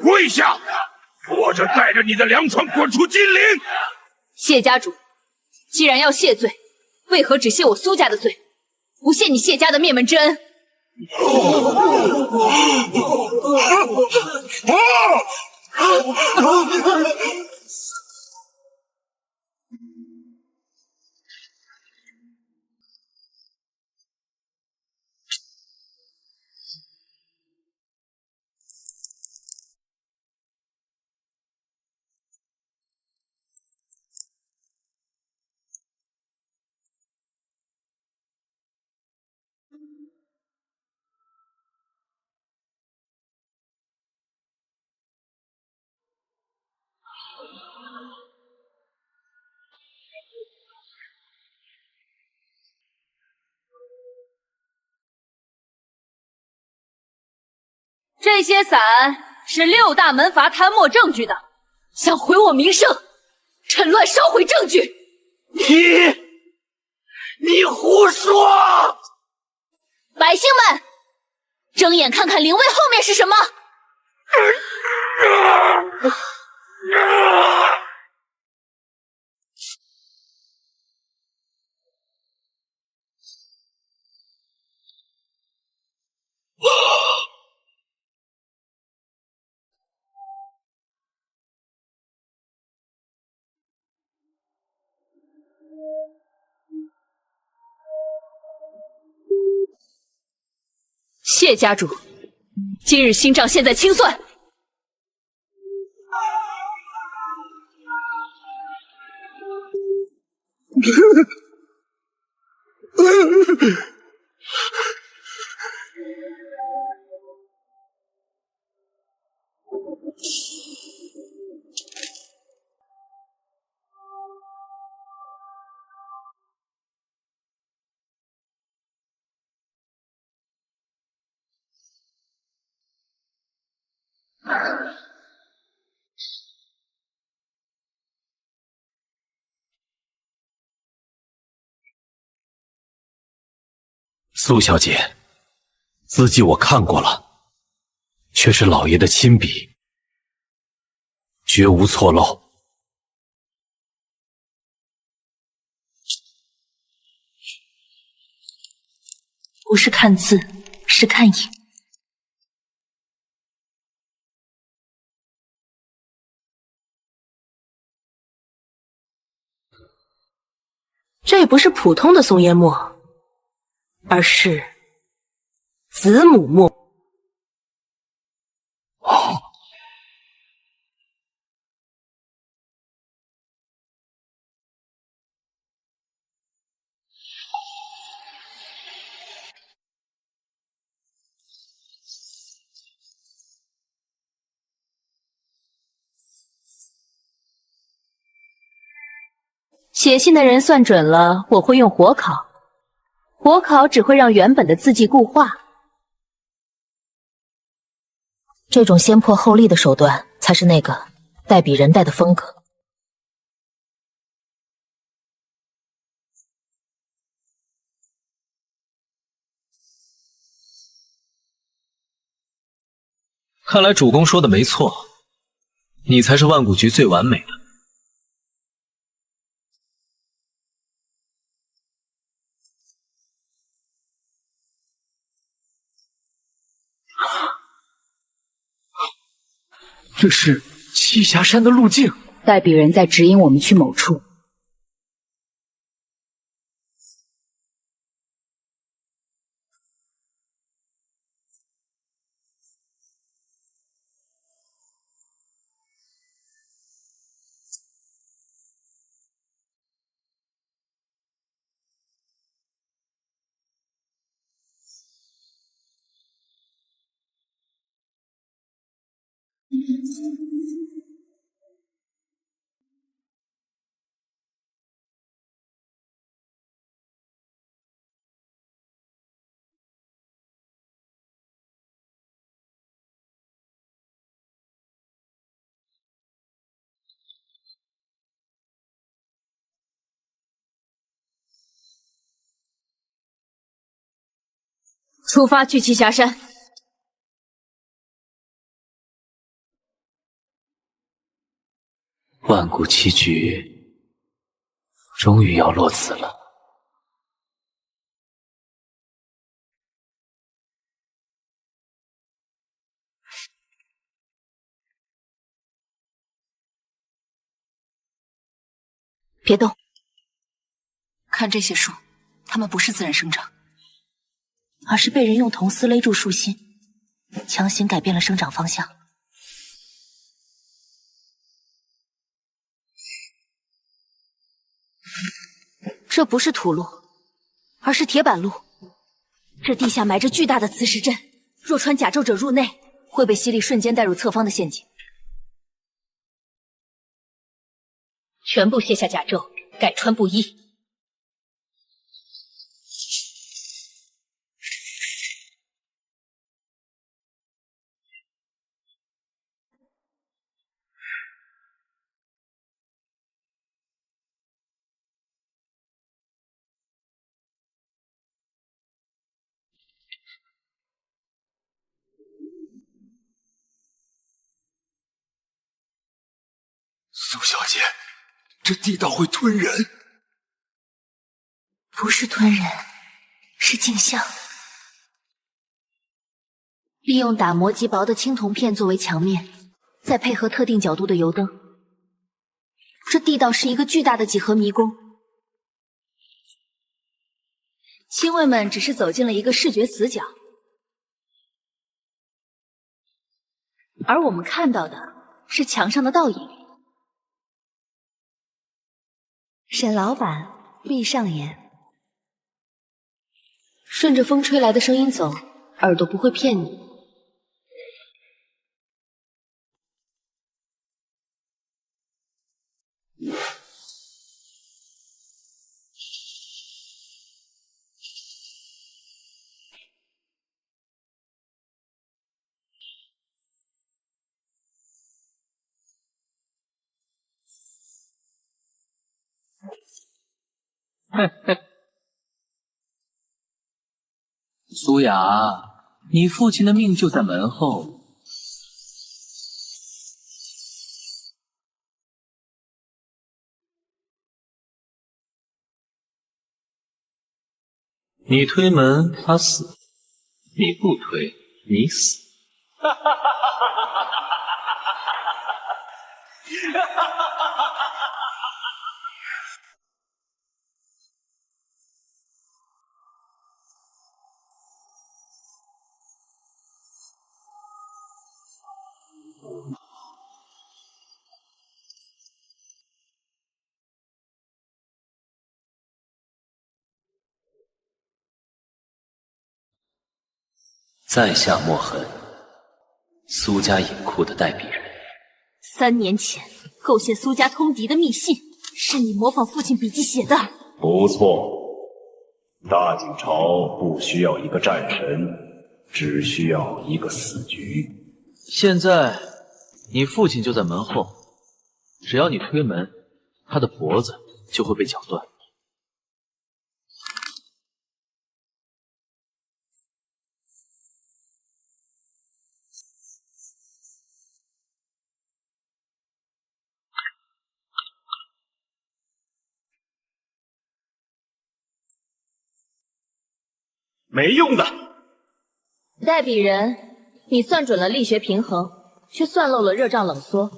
跪下，或者带着你的粮船滚出金陵。谢家主，既然要谢罪，为何只谢我苏家的罪，不谢你谢家的灭门之恩？这些伞是6大门阀贪墨证据的，想毁我名声，趁乱烧毁证据。你胡说！百姓们，睁眼看看灵位后面是什么！谢家主，今日新账现在清算。苏小姐，字迹我看过了，却是老爷的亲笔，绝无错漏。不是看字，是看影。这不是普通的松烟墨，而是子母墨。写信的人算准了，我会用火烤。火烤只会让原本的字迹固化。这种先破后立的手段，才是那个代笔人带的风格。看来主公说的没错，你才是万古局最完美的。这是栖霞山的路径，代笔人在指引我们去某处。出发去栖霞山。万古棋局终于要落子了。别动，看这些树，它们不是自然生长，而是被人用铜丝勒住树心，强行改变了生长方向。这不是土路，而是铁板路。这地下埋着巨大的磁石阵，若穿甲胄者入内，会被吸力瞬间带入侧方的陷阱。全部卸下甲胄，改穿布衣。苏小姐，这地道会吞人？不是吞人，是镜像。利用打磨极薄的青铜片作为墙面，再配合特定角度的油灯，这地道是一个巨大的几何迷宫。亲卫们只是走进了一个视觉死角，而我们看到的是墙上的倒影。沈老板，闭上眼，顺着风吹来的声音走，耳朵不会骗你。苏雅，你父亲的命就在门后。你推门，他死；你不推，你死。在下莫痕，苏家隐库的代笔人。3年前构陷苏家通敌的密信，是你模仿父亲笔记写的。不错，大景朝不需要一个战神，只需要一个死局。现在你父亲就在门后，只要你推门，他的脖子就会被绞断。没用的。代笔人，你算准了力学平衡，却算漏了热胀冷缩。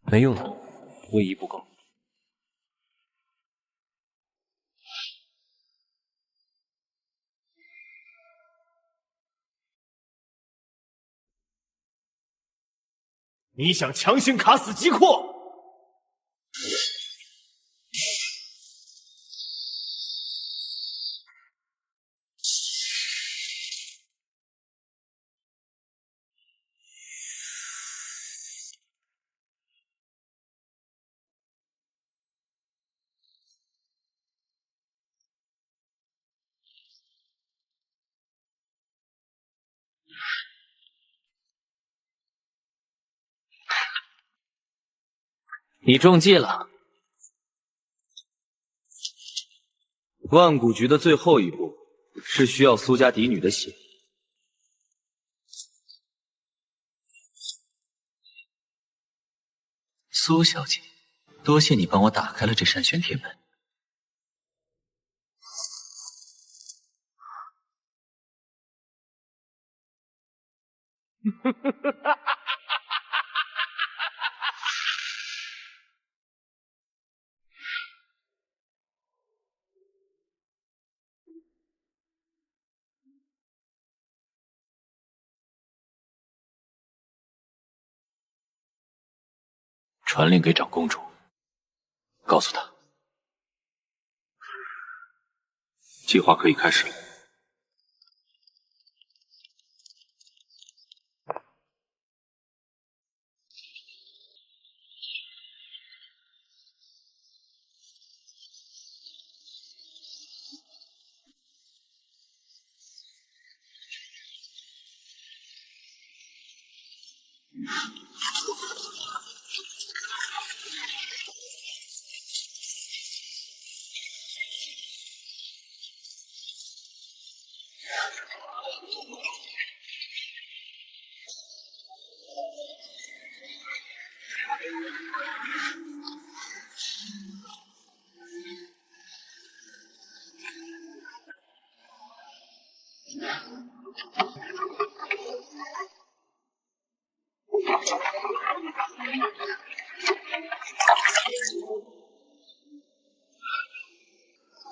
没用的，位移不够。你想强行卡死极阔？你中计了。万古局的最后一步是需要苏家嫡女的血。苏小姐，多谢你帮我打开了这扇玄铁门。传令给长公主，告诉她，计划可以开始了。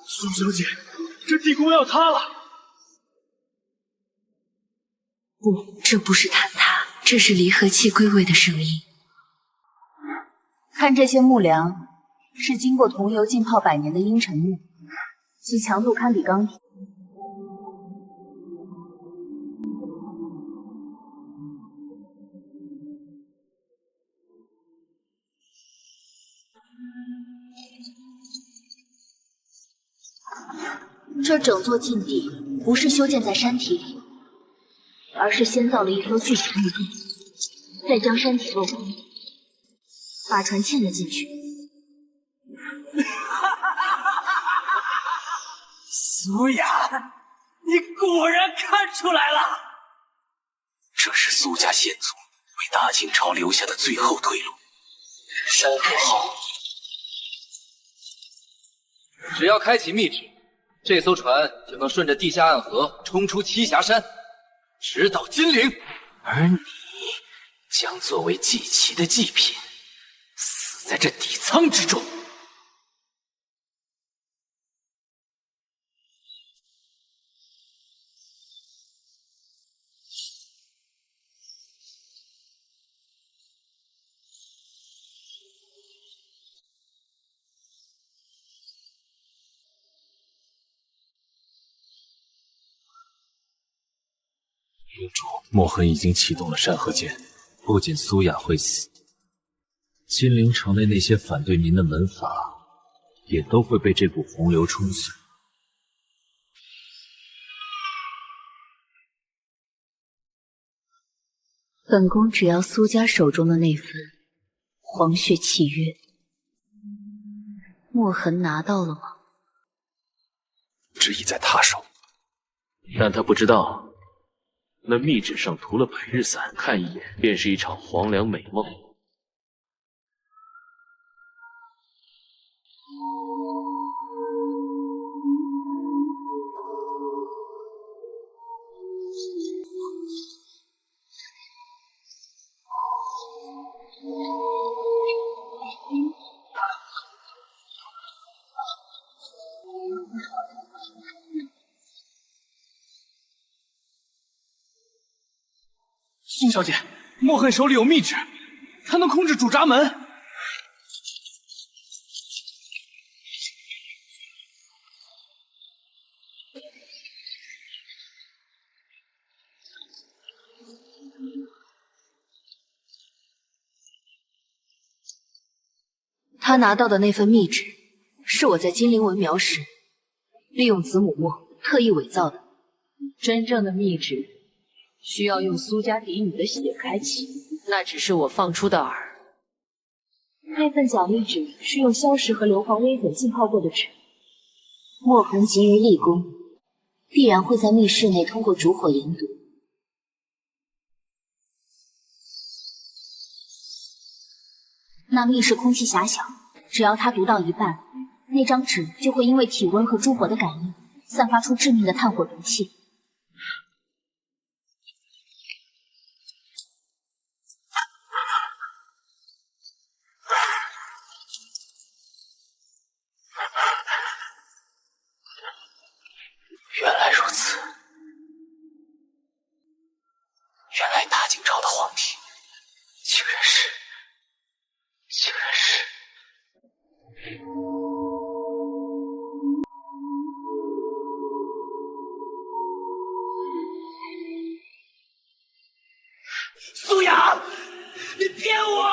苏小姐，这地宫要塌了！不，这不是坍塌，这是离合器归位的声音。看这些木梁，是经过桐油浸泡100年的阴沉木，其强度堪比钢铁。这整座禁地不是修建在山体里，而是先造了一艘巨型木舰，再将山体镂空，把船嵌了进去。苏雅，你果然看出来了，这是苏家先祖为大秦朝留下的最后退路——山河号。只要开启密旨，这艘船就能顺着地下暗河冲出栖霞山，直捣金陵。而你将作为祭旗的祭品，死在这底舱之中。领主，墨痕已经启动了山河剑，不仅苏雅会死，金陵城内那些反对您的门阀也都会被这股洪流冲碎。本宫只要苏家手中的那份黄血契约。墨痕拿到了吗？只已在他手，但他不知道。那密纸上涂了百日伞，看一眼便是一场黄粱美梦。苏小姐，墨痕手里有密旨，他能控制主闸门。他拿到的那份密旨，是我在金陵文苗时利用子母墨特意伪造的。真正的密旨需要用苏家嫡女的血开启，那只是我放出的饵。那份假密旨是用硝石和硫磺微粉浸泡过的纸。墨痕急于立功，必然会在密室内通过烛火研读。那密室空气狭小，只要他读到一半，那张纸就会因为体温和烛火的感应，散发出致命的炭火毒气。原来如此，原来大秦朝的皇帝竟然是苏雅，你骗我！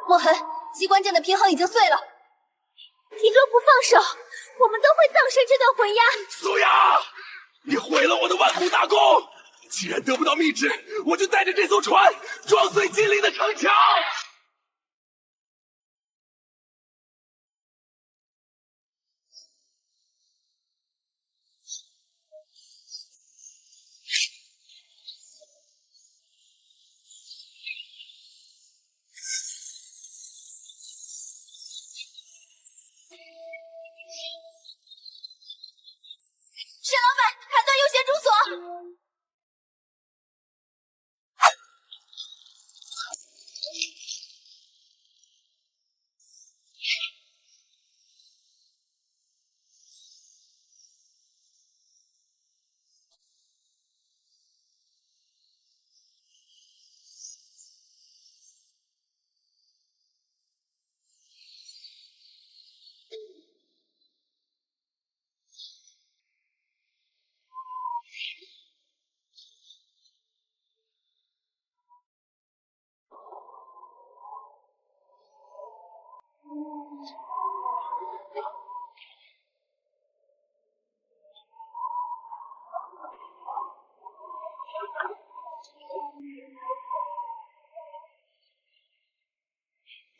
墨痕，机关剑的偏航已经碎了，你若不放手，我们都会葬身这段魂崖。苏雅，你毁了我的万古大功！既然得不到密旨，我就带着这艘船撞碎金陵的城墙。沈老板，砍断右弦主锁。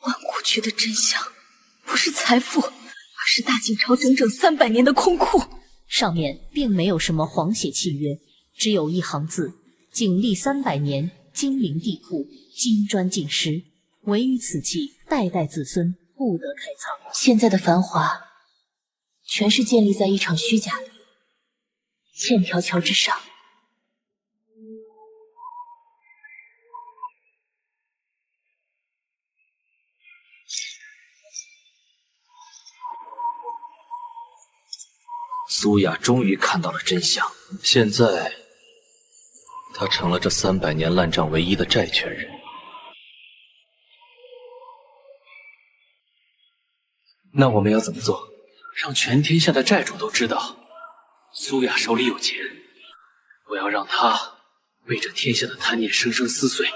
万古局的真相不是财富，而是大景朝整整300年的空库。上面并没有什么皇血契约，只有一行字：景历300年，金陵地库，金砖尽失，唯余此契，代代子孙不得开仓。现在的繁华，全是建立在一场虚假的欠条桥之上。苏雅终于看到了真相，现在她成了这300年烂账唯一的债权人。那我们要怎么做？让全天下的债主都知道苏雅手里有钱，我要让她为这天下的贪念生生撕碎。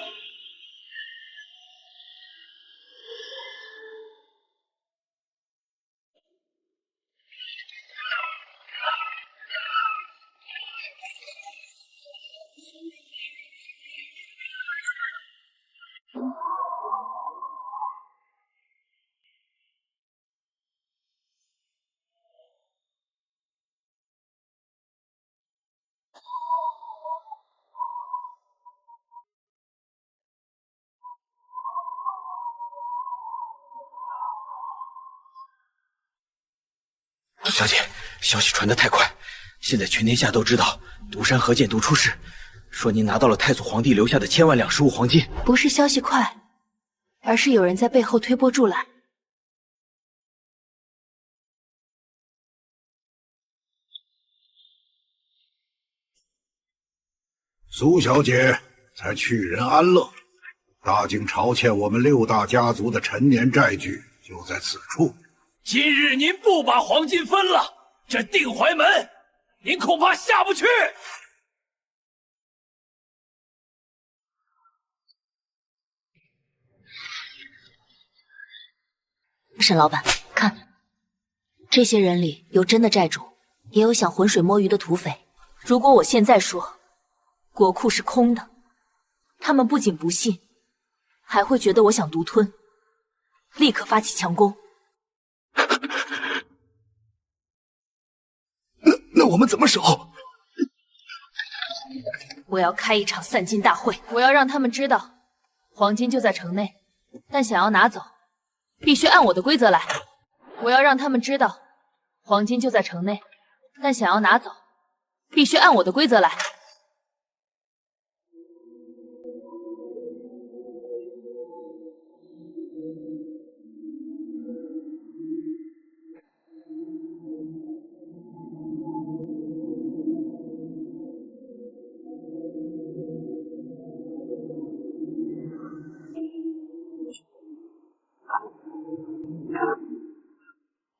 杜小姐，消息传得太快，现在全天下都知道独山河剑毒出事，说您拿到了太祖皇帝留下的1000万两实物黄金。不是消息快，而是有人在背后推波助澜。苏小姐才去人安乐，大景朝欠我们6大家族的陈年债据就在此处。今日您不把黄金分了，这定怀门您恐怕下不去。沈老板，看，这些人里有真的债主，也有想浑水摸鱼的土匪。如果我现在说国库是空的，他们不仅不信，还会觉得我想独吞，立刻发起强攻。那我们怎么守？我要开一场散金大会，我要让他们知道，黄金就在城内，但想要拿走，必须按我的规则来。我要让他们知道，黄金就在城内，但想要拿走，必须按我的规则来。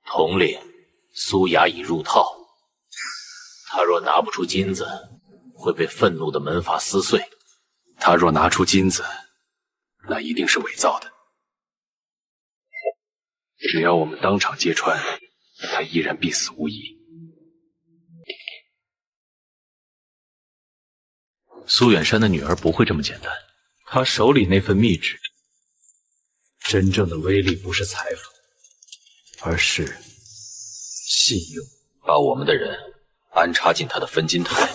统领，苏雅已入套。他若拿不出金子，会被愤怒的门阀撕碎。他若拿出金子，那一定是伪造的。只要我们当场揭穿，他依然必死无疑。苏远山的女儿不会这么简单，她手里那份密旨，真正的威力不是财富，而是信用。把我们的人安插进他的分金台。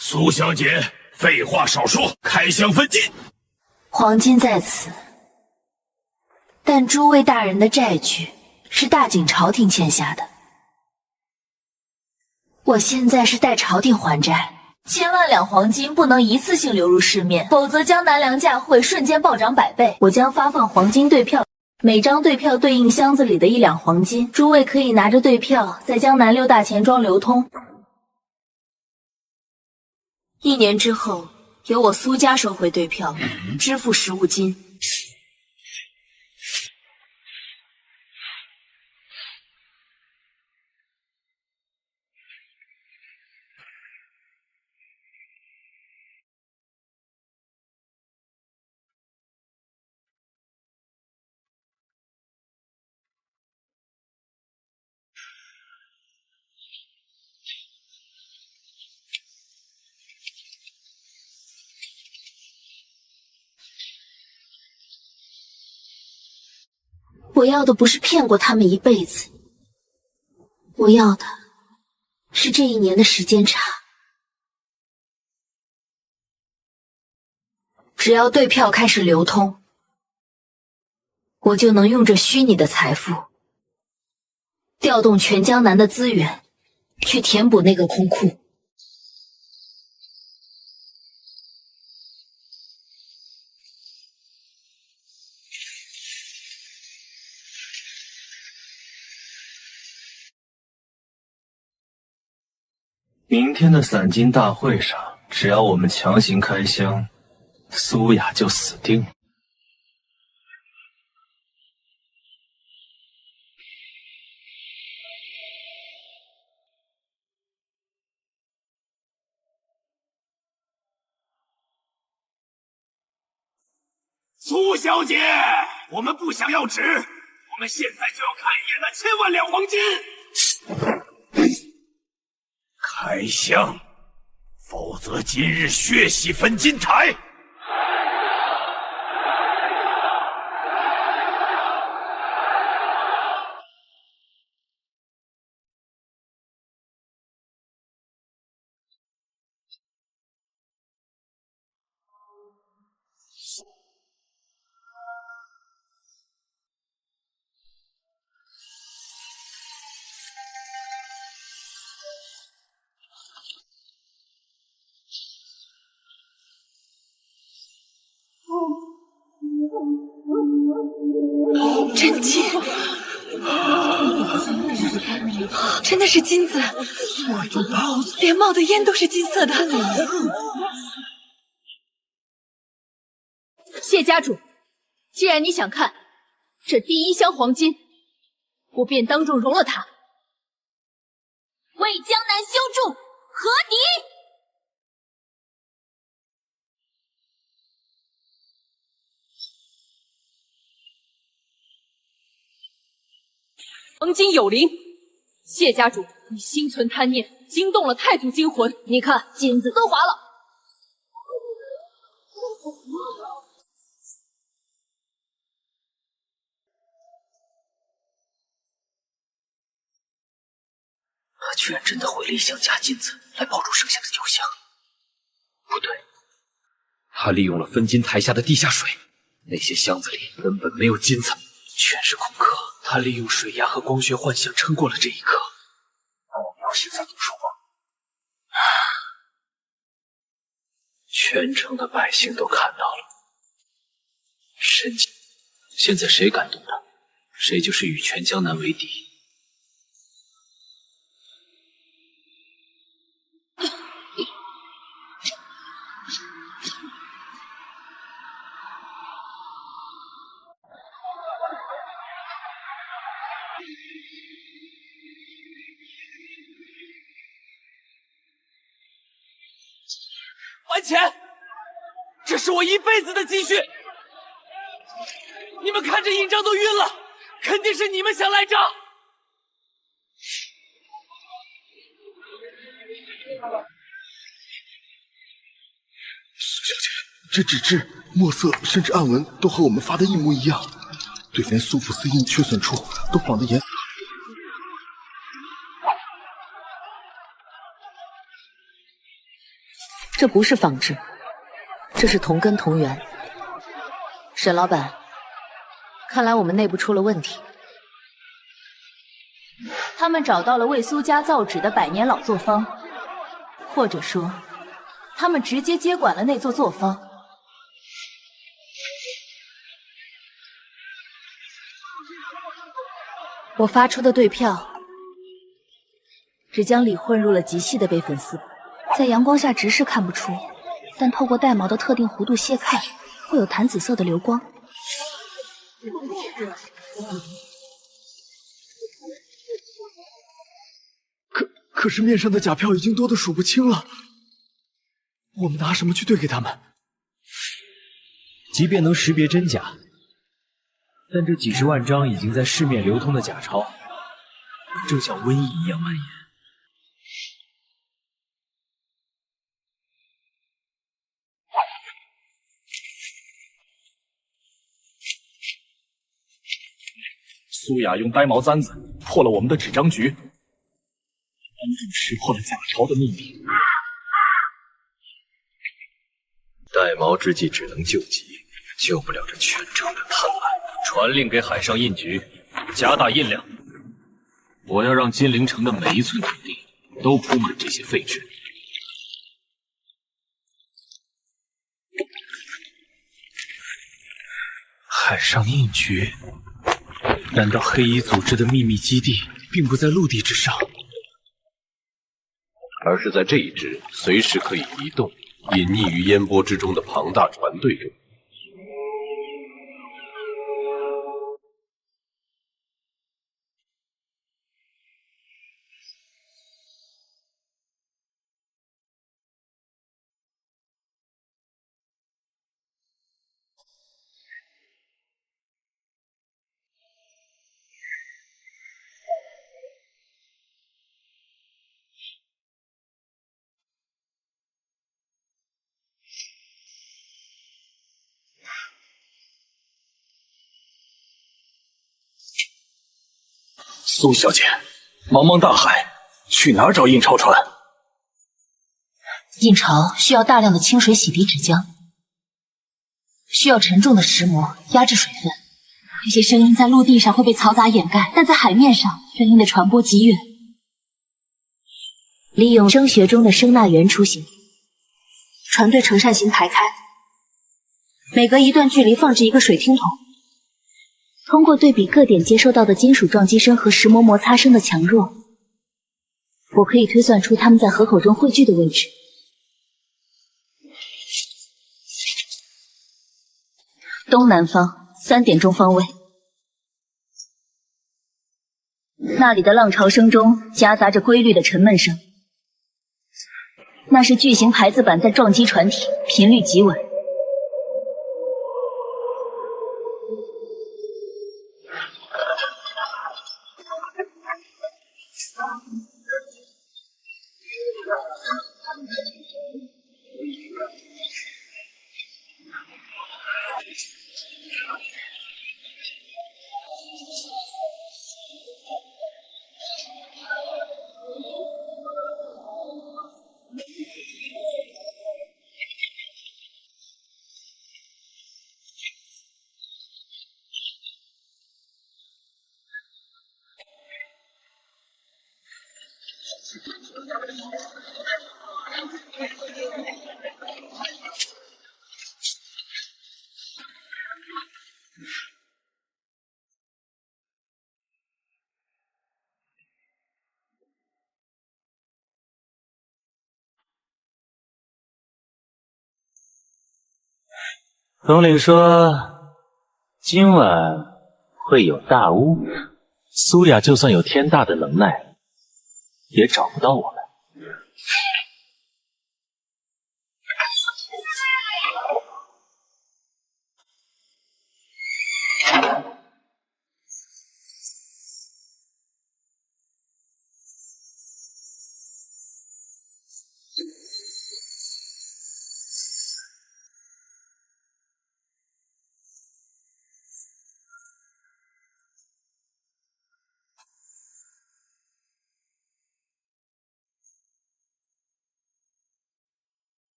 苏小姐，废话少说，开箱分金。黄金在此，但诸位大人的债据是大景朝廷欠下的，我现在是代朝廷还债，1000万两黄金不能一次性流入市面，否则江南粮价会瞬间暴涨100倍。我将发放黄金兑票，每张兑票对应箱子里的1两黄金，诸位可以拿着兑票在江南6大钱庄流通。1年之后，由我苏家收回兑票，支付实物金。我要的不是骗过他们一辈子，我要的是这1年的时间差。只要兑票开始流通，我就能用这虚拟的财富，调动全江南的资源，去填补那个空库。明天的散金大会上，只要我们强行开箱，苏雅就死定了。苏小姐，我们不想要纸，我们现在就要看一眼那1000万两黄金。开箱，否则今日血洗分金台。真金，真的是金子，连冒的烟都是金色的。谢家主，既然你想看这第1箱黄金，我便当众容了它。为江南修筑，合敌。黄金有灵，谢家主，你心存贪念，惊动了太祖金魂。你看，金子都滑了。他居然真的毁了1箱假金子来包住剩下的9箱。不对，他利用了分金台下的地下水，那些箱子里根本没有金子，全是空壳。他利用水压和光学幻象撑过了这一刻。那我们要现在动手吗？全城的百姓都看到了，神奇！现在谁敢动他，谁就是与全江南为敌。还钱！这是我一辈子的积蓄！你们看这印章都晕了，肯定是你们想赖账！苏小姐，这纸质、墨色甚至暗纹都和我们发的一模一样，对，连苏府丝印缺损处都仿的颜色。这不是仿制，这是同根同源。沈老板，看来我们内部出了问题。他们找到了为苏家造纸的100年老作坊，或者说，他们直接接管了那座作坊。我发出的对票，纸浆里混入了极细的备粉丝。在阳光下直视看不出，但透过带毛的特定弧度切看，会有淡紫色的流光。可是面上的假票已经多得数不清了，我们拿什么去兑给他们？即便能识别真假，但这几十万张已经在市面流通的假钞，正像瘟疫一样蔓延。苏雅用呆毛簪子破了我们的纸张局，当众识破了假钞的秘密。带毛之计只能救急，救不了这全城的贪婪。传令给海上印局，加大印量。我要让金陵城的每一寸土地都铺满这些废纸。海上印局？难道黑衣组织的秘密基地并不在陆地之上，而是在这一支随时可以移动、隐匿于烟波之中的庞大船队中？苏小姐，茫茫大海，去哪儿找印钞船？印钞需要大量的清水洗涤纸浆，需要沉重的石磨压制水分。那些声音在陆地上会被嘈杂掩盖，但在海面上，声音的传播极远。利用声学中的声纳源出行，船队呈扇形排开，每隔一段距离放置一个水听筒，通过对比各点接收到的金属撞击声和石磨摩擦声的强弱，我可以推算出它们在河口中汇聚的位置。东南方3点钟方位，那里的浪潮声中夹杂着规律的沉闷声，那是巨型排字板在撞击船体，频率极稳。统领说今晚会有大雾，苏雅就算有天大的能耐，也找不到我们。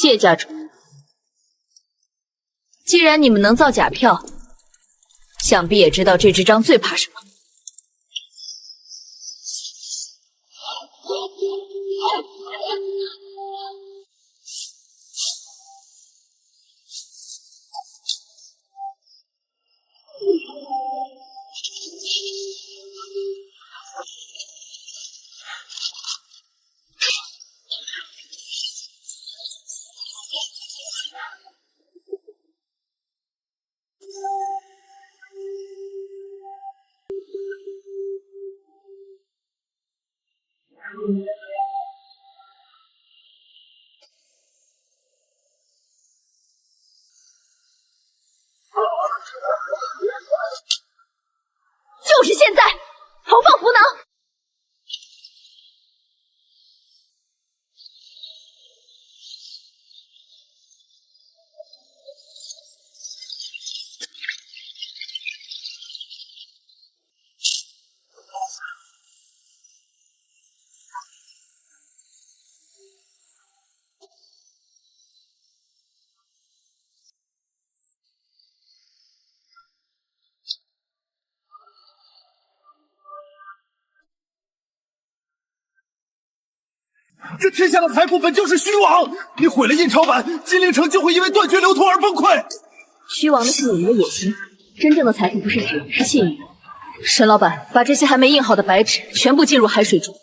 谢家主，既然你们能造假票，想必也知道这支章最怕什么。就是现在，投放符囊！这天下的财富本就是虚妄，你毁了印钞版，金陵城就会因为断绝流通而崩溃。虚妄的是你们的野心，真正的财富不是纸，是信誉。沈老板，把这些还没印好的白纸全部进入海水中。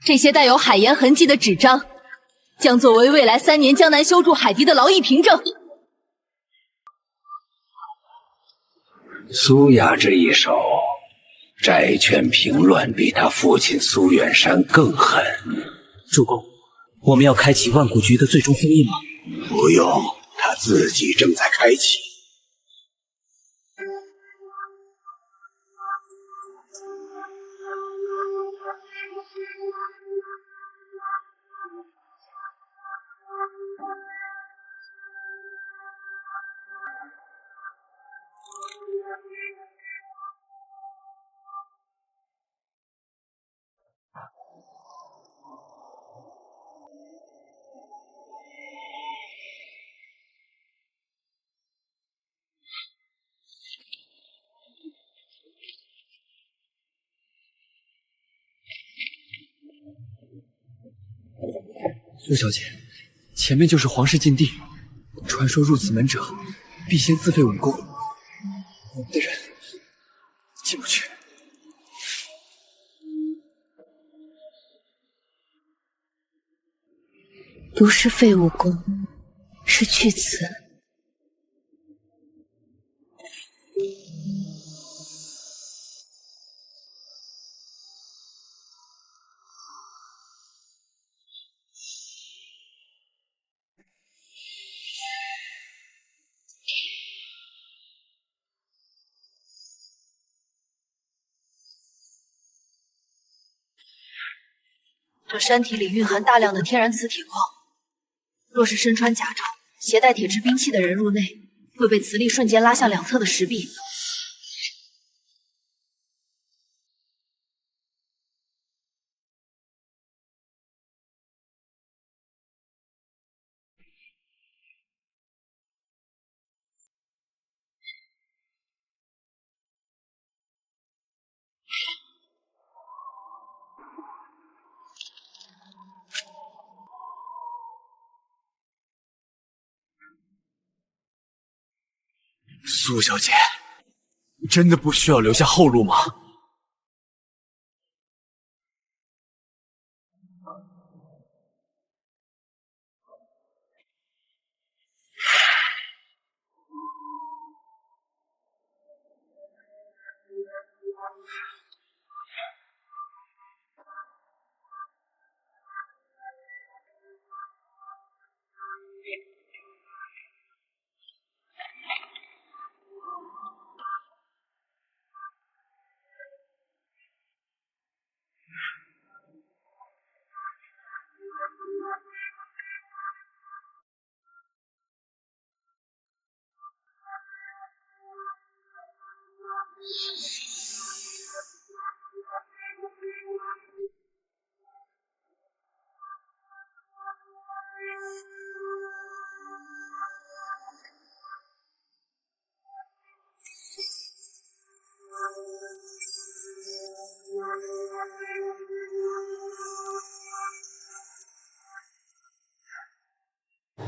这些带有海盐痕迹的纸张，将作为未来3年江南修筑海堤的劳役凭证。苏雅这一手，债权平乱比他父亲苏远山更狠。主公，我们要开启万古局的最终封印吗？不用，他自己正在开启。苏小姐，前面就是皇室禁地，传说入此门者必先自废武功，我们的人进不去。不是废武功，是去此。这山体里蕴含大量的天然磁铁矿，若是身穿甲胄、携带铁制兵器的人入内，会被磁力瞬间拉向两侧的石壁。苏小姐，真的不需要留下后路吗？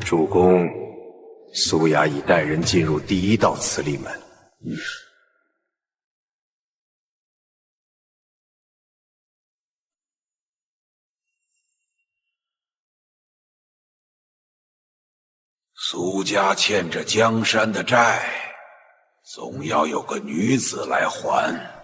主公，苏雅已带人进入第一道磁力门。苏家欠着江山的债，总要有个女子来还。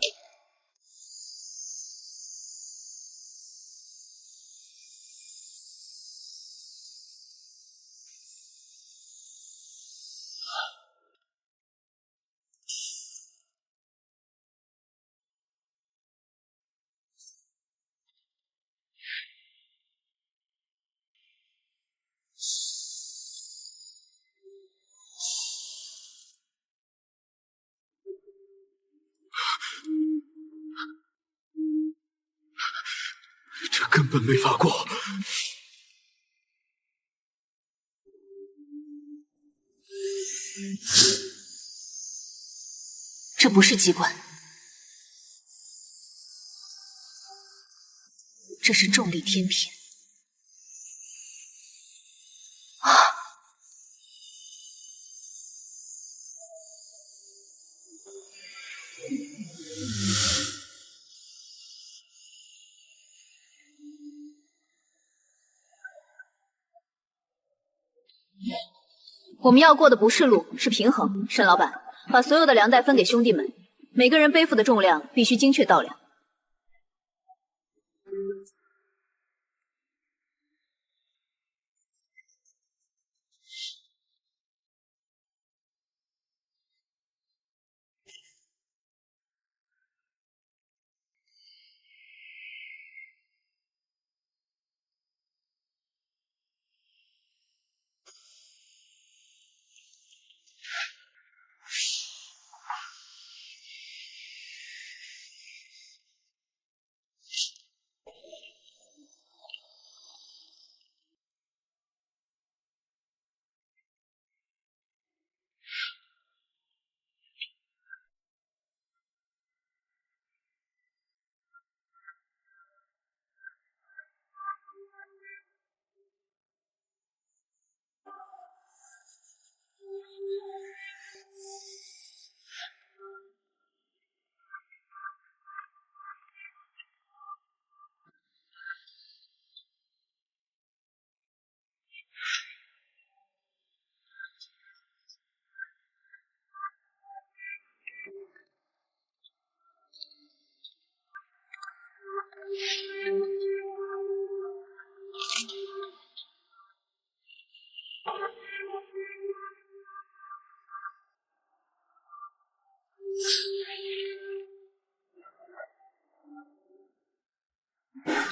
这根本没法过。这不是机关，这是重力天平。啊！我们要过的不是路，是平衡。沈老板，把所有的粮袋分给兄弟们，每个人背负的重量必须精确到量。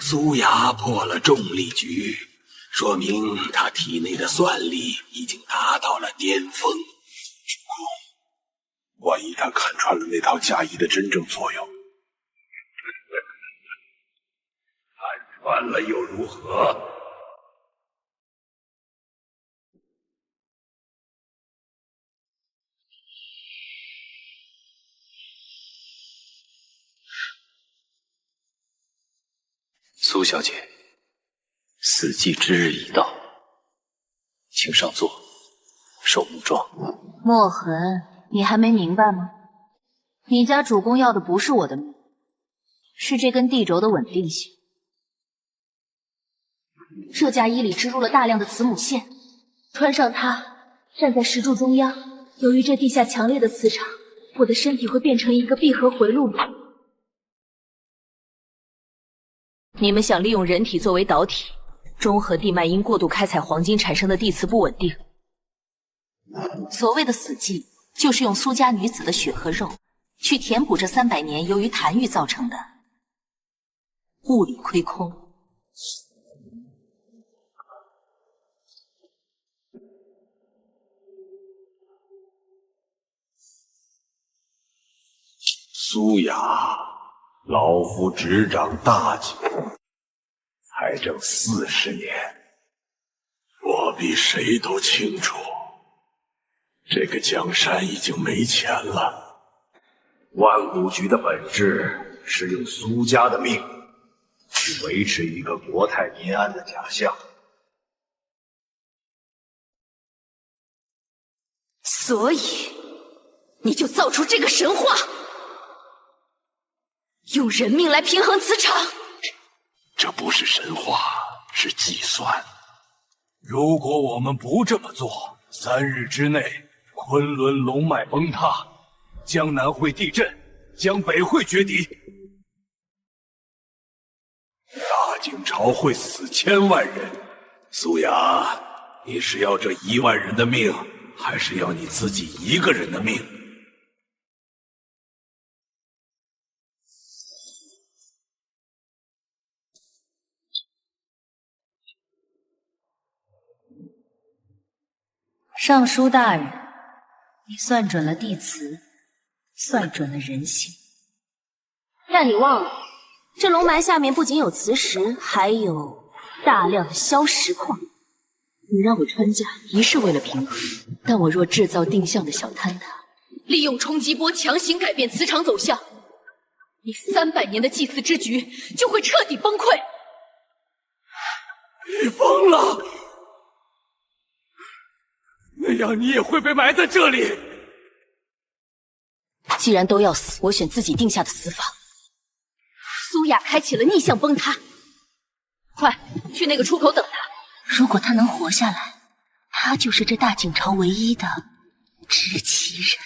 苏雅破了重力局，说明他体内的算力已经达到了巅峰。万一他看穿了那套嫁衣的真正作用，看穿了又如何？苏小姐，死忌之日已到，请上座，受木状。墨痕，你还没明白吗？你家主公要的不是我的命，是这根地轴的稳定性。这嫁衣里植入了大量的子母线，穿上它，站在石柱中央，由于这地下强烈的磁场，我的身体会变成一个闭合回路。你们想利用人体作为导体，中和地脉因过度开采黄金产生的地磁不稳定。所谓的死忌，就是用苏家女子的血和肉，去填补这300年由于痰郁造成的物理亏空。苏雅，老夫执掌大景，才正40年，我比谁都清楚，这个江山已经没钱了。万古局的本质是用苏家的命去维持一个国泰民安的假象，所以你就造出这个神话，用人命来平衡磁场。这不是神话，是计算。如果我们不这么做，3日之内，昆仑龙脉崩塌，江南会地震，江北会决堤，大景朝会死1000万人。苏雅，你是要这1万人的命，还是要你自己一个人的命？尚书大人，你算准了地磁，算准了人性，但你忘了，这龙脉下面不仅有磁石，还有大量的硝石矿。你让我穿甲，一是为了平衡，但我若制造定向的小坍塌，利用冲击波强行改变磁场走向，你300年的祭祀之局就会彻底崩溃。你疯了！那样你也会被埋在这里。既然都要死，我选自己定下的死法。苏雅开启了逆向崩塌，快去那个出口等他。如果他能活下来，他就是这大景朝唯一的知其人。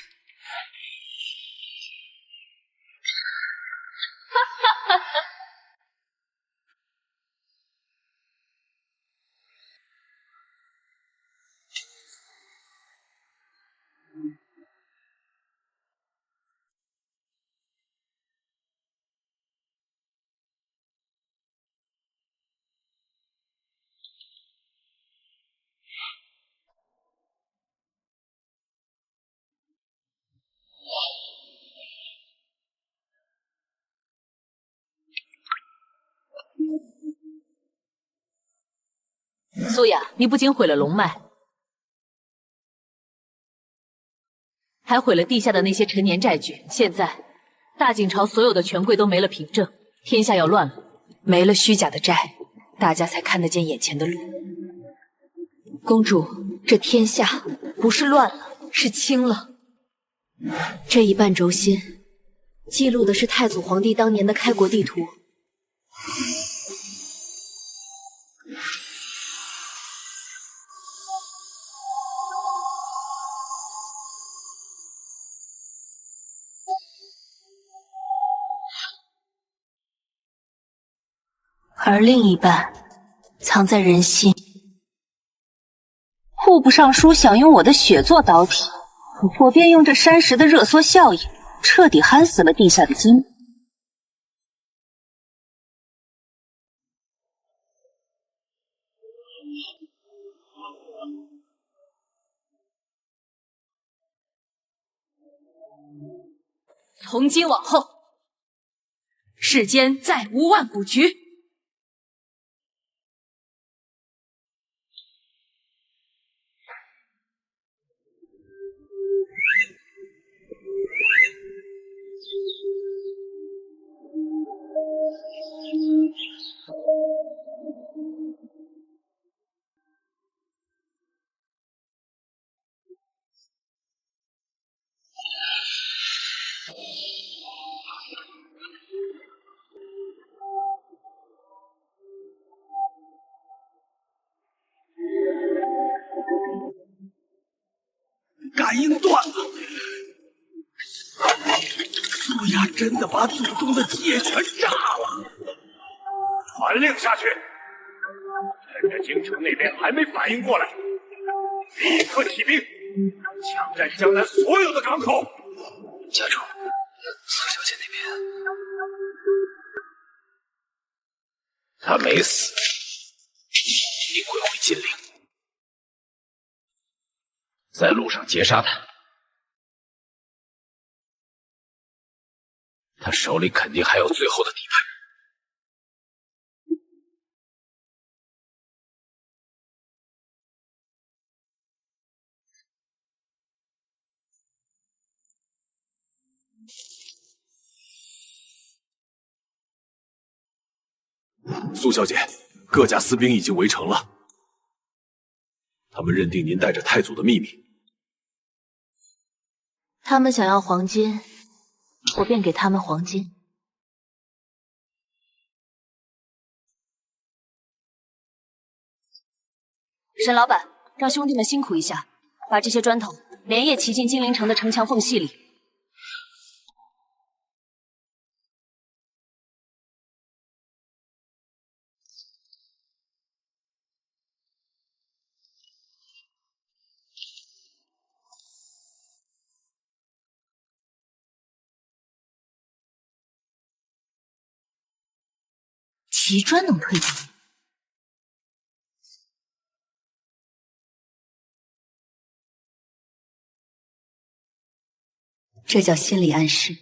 哈哈哈！苏雅，你不仅毁了龙脉，还毁了地下的那些陈年债据。现在，大景朝所有的权贵都没了凭证，天下要乱了。没了虚假的债，大家才看得见眼前的路。公主，这天下不是乱了，是清了。这一半轴心记录的是太祖皇帝当年的开国地图。而另一半藏在人心。户部尚书想用我的血做导体，我便用这山石的热缩效应，彻底焊死了地下的金。从今往后，世间再无万古局。感应断了，苏雅真的把祖宗的基业全炸了！传令下去，趁着京城那边还没反应过来，立刻起兵，抢占江南所有的港口。家主，苏小姐那边，她没死，你归回金陵。在路上截杀他，他手里肯定还有最后的底牌。苏小姐，各家私兵已经围城了，他们认定您带着太祖的秘密。他们想要黄金，我便给他们黄金。沈老板，让兄弟们辛苦一下，把这些砖头连夜骑进金陵城的城墙缝隙里。骑砖能推进？这叫心理暗示。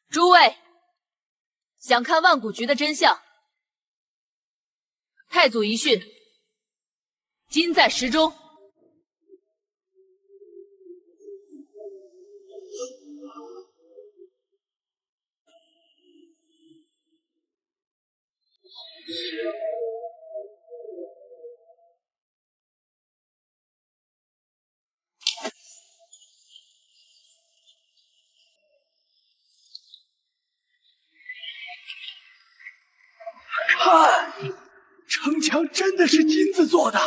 诸位，想看万古局的真相？太祖遗训，今在石中。看，城墙真的是金子做的。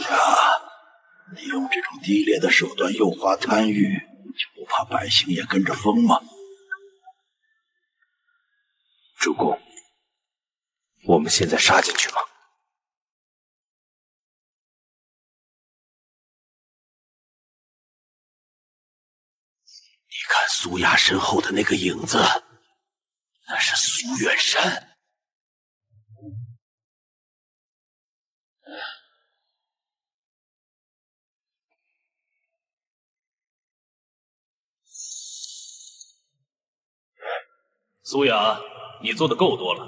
是啊，你用这种低劣的手段诱发贪欲，就不怕百姓也跟着疯吗？主公，我们现在杀进去吗？看苏雅身后的那个影子，那是苏远山。苏雅，你做的够多了，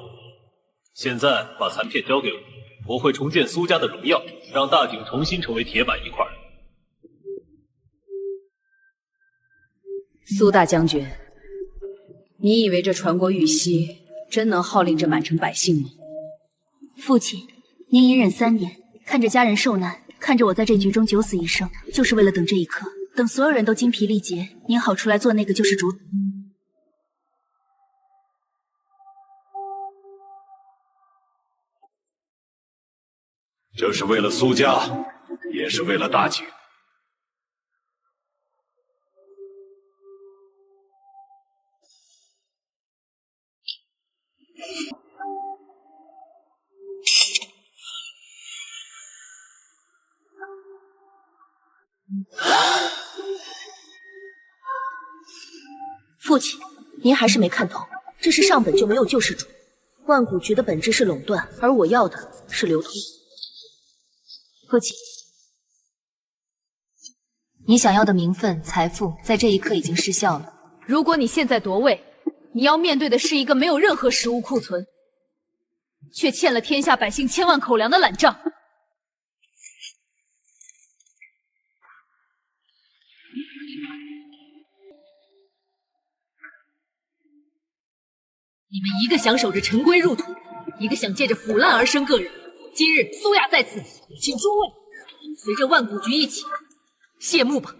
现在把残片交给我，我会重建苏家的荣耀，让大景重新成为铁板一块。苏大将军，你以为这传国玉玺真能号令这满城百姓吗？父亲，您隐忍3年，看着家人受难，看着我在这局中九死一生，就是为了等这一刻，等所有人都精疲力竭，您好出来做那个救世主。这是为了苏家，也是为了大景。父亲，您还是没看透，这是上本就没有救世主。万古局的本质是垄断，而我要的是流通。父亲，你想要的名分、财富，在这一刻已经失效了。如果你现在夺位，你要面对的是一个没有任何食物库存，却欠了天下百姓千万口粮的懒账。你们一个想守着尘归入土，一个想借着腐烂而生个人。今日苏雅在此，请诸位随着万古局一起谢幕吧。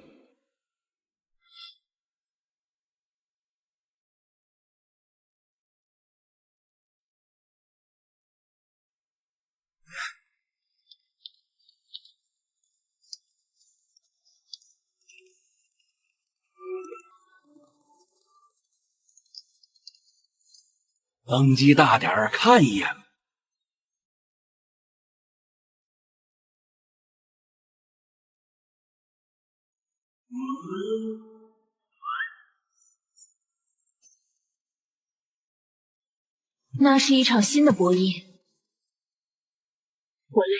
登基大点儿，看一眼。那是一场新的博弈，我累。